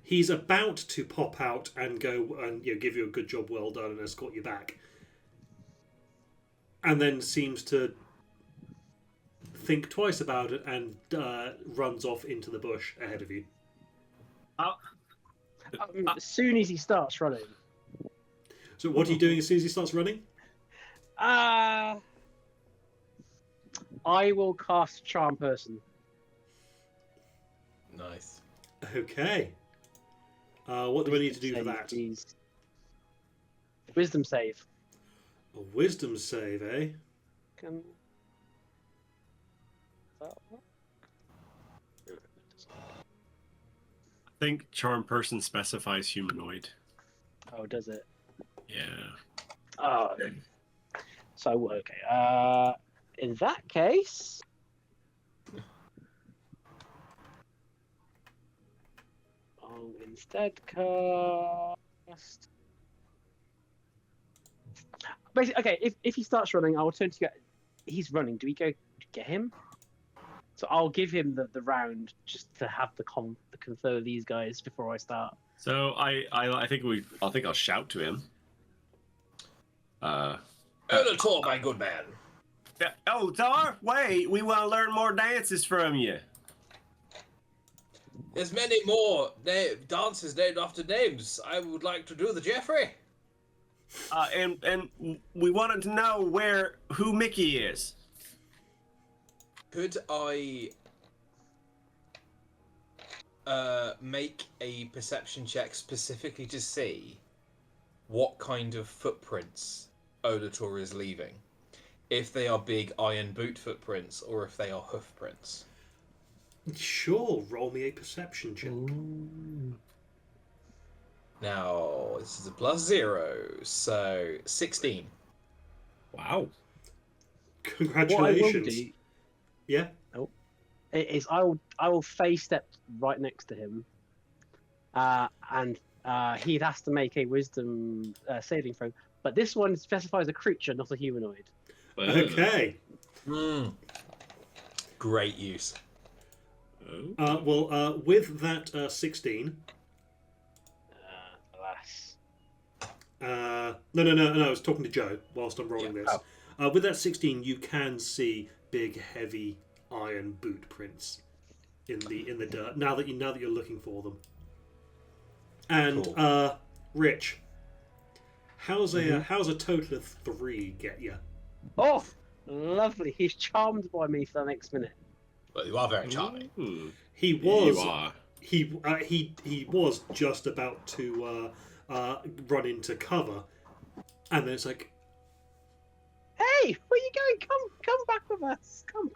he's about to pop out and go and give you a good job, well done, and escort you back, and then seems to think twice about it and runs off into the bush ahead of you. As soon as he starts running. So what are you doing as soon as he starts running? I will cast Charm Person. Nice. Okay. What do I need to do for that? Please. Wisdom save. A wisdom save, eh? Can... I think charm person specifies humanoid. Oh, does it? Yeah. Oh. So, okay. In that case... I'll instead cast... Basically, okay, if he starts running, I'll turn to get... He's running. Do we go to get him? So I'll give him the round just to have the confer with these guys before I start. So I think I'll shout to him. Olator, my good man. Oh, Tar, wait, we want to learn more dances from you. There's many more dances named after names. I would like to do the Jeffrey. And we wanted to know who Mickey is. Could I make a perception check specifically to see what kind of footprints Olator is leaving? If they are big iron boot footprints or if they are hoof prints? Sure, roll me a perception check. Ooh. Now, this is a +0, so 16. Wow. Congratulations. What I will do, Yeah? is I will face step right next to him, and he has to make a wisdom saving throw. But this one specifies a creature, not a humanoid. Okay. Great use. With that 16... Alas. No, I was talking to Joe whilst I'm rolling this. With that 16, you can see big, heavy iron boot prints in the dirt. Now that you're looking for them. And Cool. Rich, how's a total of 3 get you? Oh, lovely. He's charmed by me for the next minute. Well, you are very charming. He was. You are. He was just about to run into cover, and then it's like, Hey, where you going? Come back with us. Come.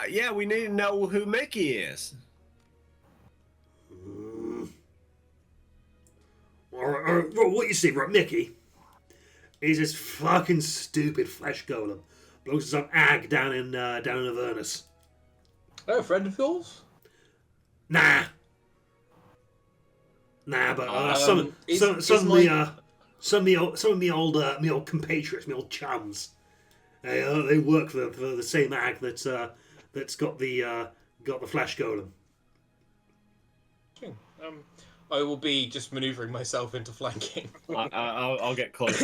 Yeah, we need to know who Mickey is. All right, what you see, right, Mickey? He's this fucking stupid flesh golem. Belongs to some ag down in Avernus. Oh, a friend of yours? Nah, but some of me old compatriots, me old chums. They work for the same ag that's got the flesh golem. I will be just maneuvering myself into flanking. I'll get close.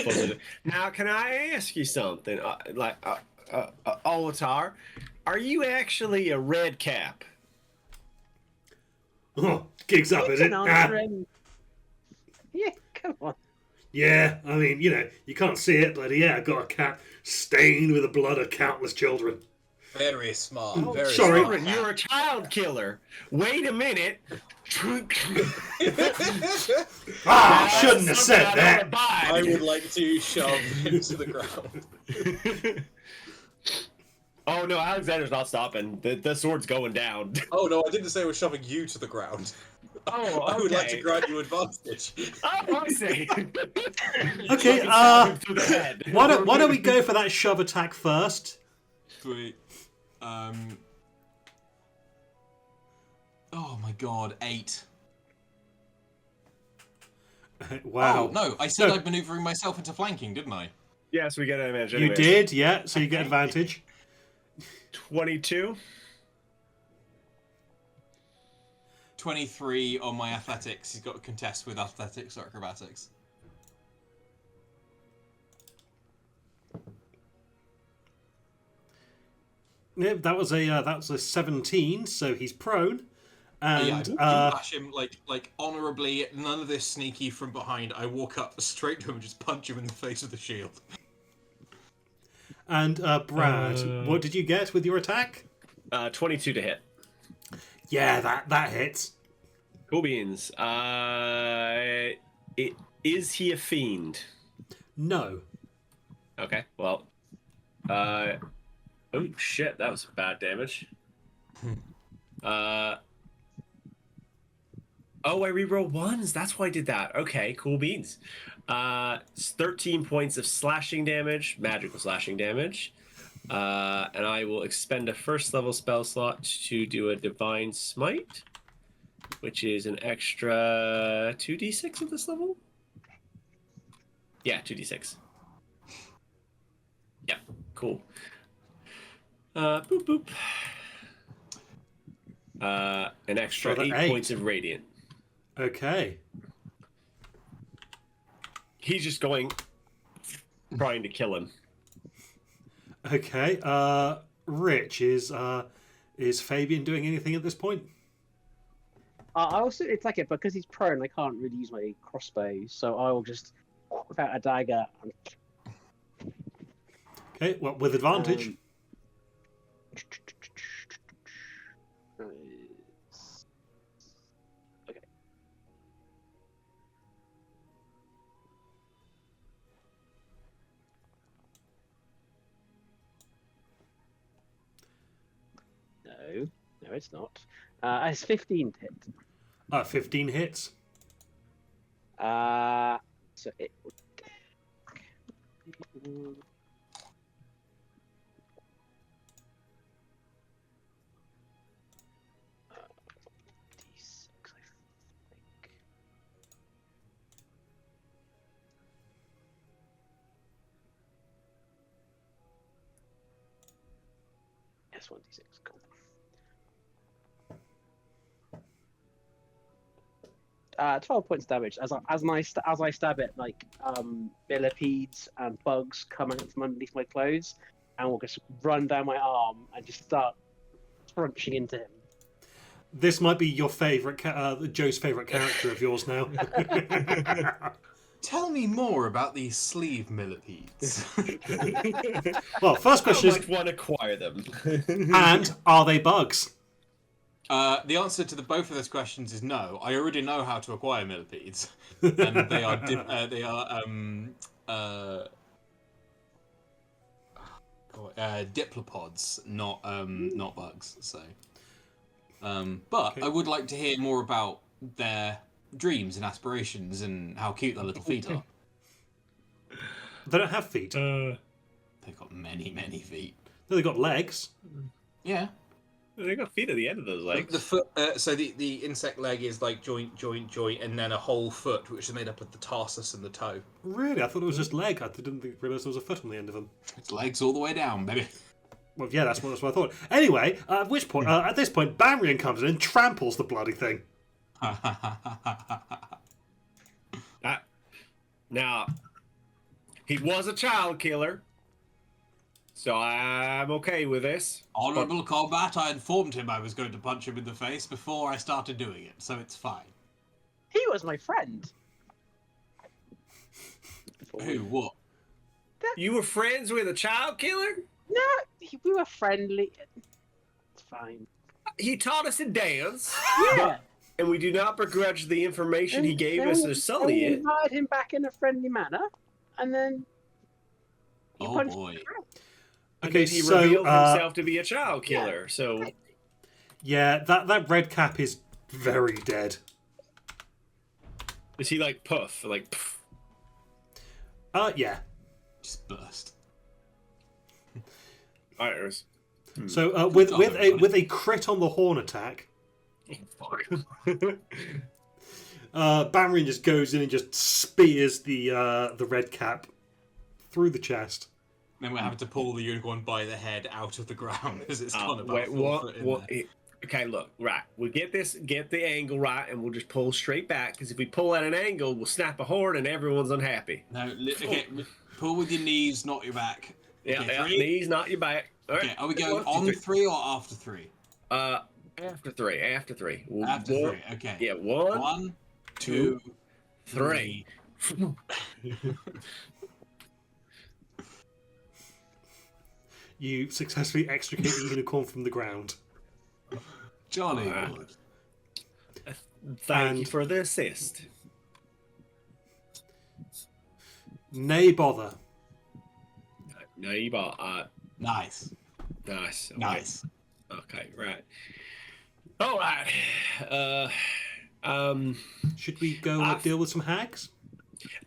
Now, can I ask you something? Olatar, are you actually a red cap? Oh, gigs up, is it? Yeah, come on. Yeah, I mean, you can't see it, but yeah, I got a cap stained with the blood of countless children. Very smart. Oh, Very sorry. smart. Children, you're a child killer. Wait a minute. Shouldn't have said that. I would like to shove him to the ground. Oh no, Alexander's not stopping. The sword's going down. Oh no, I didn't say I was shoving you to the ground. Oh, I would like to okay. grant you advantage. Oh, I see. Okay, Through the head. why don't we go for that shove attack first? Sweet. Oh my god, 8. Wow. Oh, no, I said No. I'd maneuvering myself into flanking, didn't I? Yes, we get an advantage. You anyways. did, yeah, so you get advantage. 22. 23 on my athletics. He's got to contest with athletics or acrobatics. Yeah, that was a 17, so he's prone. Yeah, I And didn't bash him like honorably. None of this sneaky from behind. I walk up straight to him and just punch him in the face with the shield. Brad, what did you get with your attack? 22 to hit. Yeah, that hits. Cool beans. Is he a fiend? No. Okay, well. Oh shit, that was bad damage. Oh, I reroll ones. That's why I did that. Okay, cool beans. 13 points of slashing damage, magical slashing damage. And I will expend a first level spell slot to do a divine smite, which is an extra 2d6 at this level. Yeah, 2d6. Yeah, cool. Boop boop. An extra So the 8 8. points of radiant. Okay. He's just going, trying to kill him. Okay. Rich, is Fabian doing anything at this point? I also attack it because he's prone. I can't really use my crossbow, so I will just whip out a dagger. And, Okay, well, with advantage. Okay. No, it's not. It's 15 to hit. 15 hits. So it would. D6, I think. Yes, 1d6. Cool. 12 points damage as I stab it, like millipedes and bugs come out from underneath my clothes and will just run down my arm and just start crunching into him. This might be your favorite, Joe's favorite character of yours now. Tell me more about these sleeve millipedes. Well, first How question might is, one acquire them? and are they bugs? The answer to both of those questions is no. I already know how to acquire millipedes, and they are diplopods, not bugs. So, but Okay. I would like to hear more about their dreams and aspirations and how cute their little feet are. They don't have feet. They've got many feet. They've got legs. Yeah. They got feet at the end of those legs. The foot. So the insect leg is like joint, and then a whole foot, which is made up of the tarsus and the toe. Really? I thought it was just leg. I didn't realise there was a foot on the end of them. It's legs all the way down, baby. Well, yeah, that's what I thought. Anyway, at this point, Bamrian comes in and tramples the bloody thing. Now, he was a child killer, so I'm okay with this. Honourable combat. I informed him I was going to punch him in the face before I started doing it, so it's fine. He was my friend. Who? What? You were friends with a child killer? No, we were friendly. It's fine. He taught us to dance, Yeah. and we do not begrudge the information he gave us to sully we it. invited him back in a friendly manner, and then you Oh punched boy. him out. And Okay, then he so revealed himself to be a child killer. So yeah, that red cap is very dead. is he like puff? Like pff. Yeah. Just burst. Iris. So with a crit on the horn attack, Banrian just goes in and just spears the red cap through the chest. Then we're having to pull the unicorn by the head out of the ground as it's gone about wait, 4 foot in there. Okay, look, right. We'll get the angle right, and we'll just pull straight back. Because if we pull at an angle, we'll snap a horn, and everyone's unhappy. No, okay, pull with your knees, not your back. Yeah, Okay, yeah, three? knees, not your back. All right. Okay, are we going 1, 2, on 3. 3 or after 3? After three. After 3, okay. Yeah, 1, 1, 2, 3. You successfully extricate the unicorn from the ground. Jolly Wow. good. Thank you And- for the assist. Nay bother. No, you bought. Nice. Nice. Okay. Nice. Okay, right. All right. Should we go deal with some hags?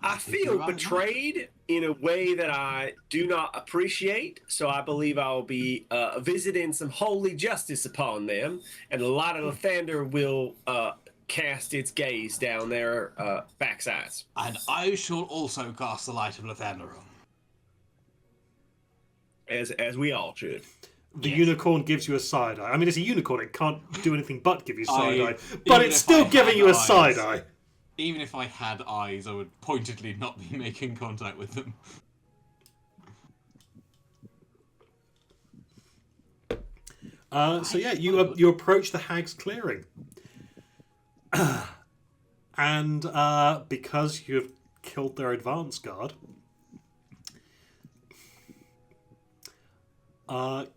I feel betrayed in a way that I do not appreciate, so I believe I'll be visiting some holy justice upon them, and the light of Lathander will cast its gaze down their backsides. And I shall also cast the light of Lathander on. As we all should. The unicorn gives you a side eye. I mean, it's a unicorn; it can't do anything but give you side eye. But even it's if still I giving had you a eyes- side eye. Even if I had eyes, I would pointedly not be making contact with them. So yeah, you approach the hag's clearing, and because you've killed their advance guard, the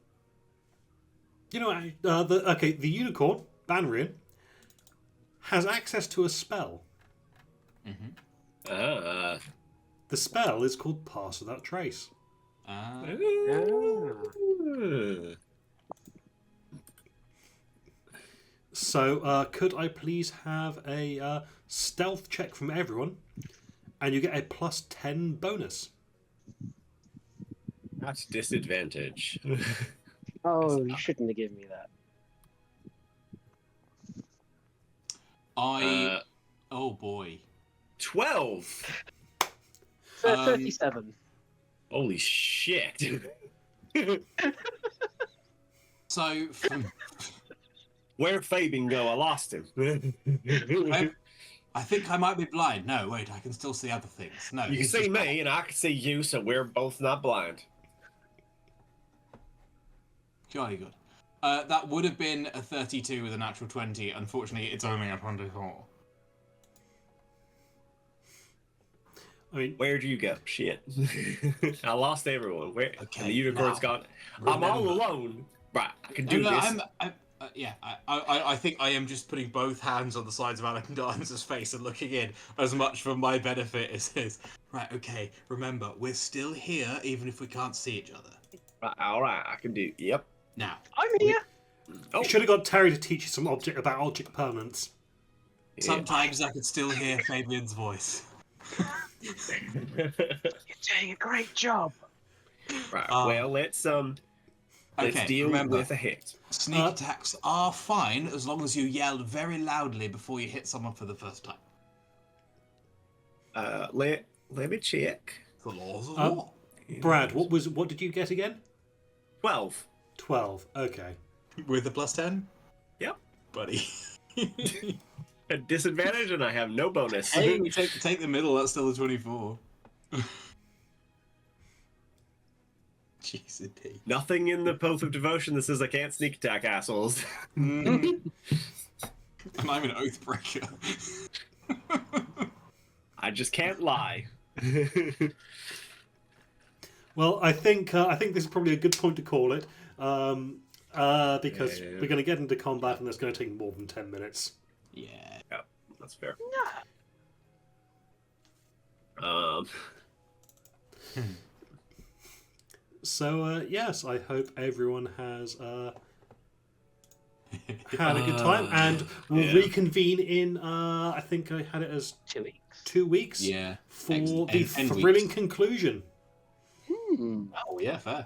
unicorn Banrian has access to a spell. Ah. The spell is called Pass Without Trace. So, could I please have a stealth check from everyone, and you get a +10 bonus. That's disadvantage. Oh, you shouldn't have given me that. Oh boy. 12. 37. Holy shit. So, from, Where'd Fabian go? I lost him. I think I might be blind. No, wait, I can still see other things. No, You can he's see just- me, and I can see you, so we're both not blind. Jolly good. That would have been a 32 with a natural 20. Unfortunately, it's only a 24. I mean, Where'd you go? Shit. I lost everyone. Where? Okay, And the unicorn's now, gone. I'm all remember. alone. Right, I can do this. I think I am just putting both hands on the sides of Alandarn's face and looking in as much for my benefit as his. Right, okay, remember, we're still here even if we can't see each other. Right, all right, I can do. Yep. Now, I'm here. you should have got Terry to teach you some about object permanence. Yeah. sometimes I could still hear Fabian's voice. You're doing a great job. Right. Um, Well, let's Okay, deal remember, with a hit. sneak attacks are fine as long as you yell very loudly before you hit someone for the first time. Let me check. The laws of Um, war. Brad, what did you get again? 12. 12. Okay. With a +10? Yep. Buddy. A disadvantage, and I have no bonus. Hey, we take the middle, that's still a 24. Jeez, indeed. Nothing in the Oath of Devotion that says I can't sneak attack assholes. And I'm an oathbreaker. I just can't lie. Well, I think this is probably a good point to call it. because Yeah. we're going to get into combat and it's going to take more than 10 minutes. Yeah. That's fair. So, yes, I hope everyone has had a good time, and we'll Yeah. reconvene in, I think I had it as 2 weeks. 2 weeks Yeah. for Excellent. the And thrilling weeks. conclusion. Hmm. Oh yeah, fair.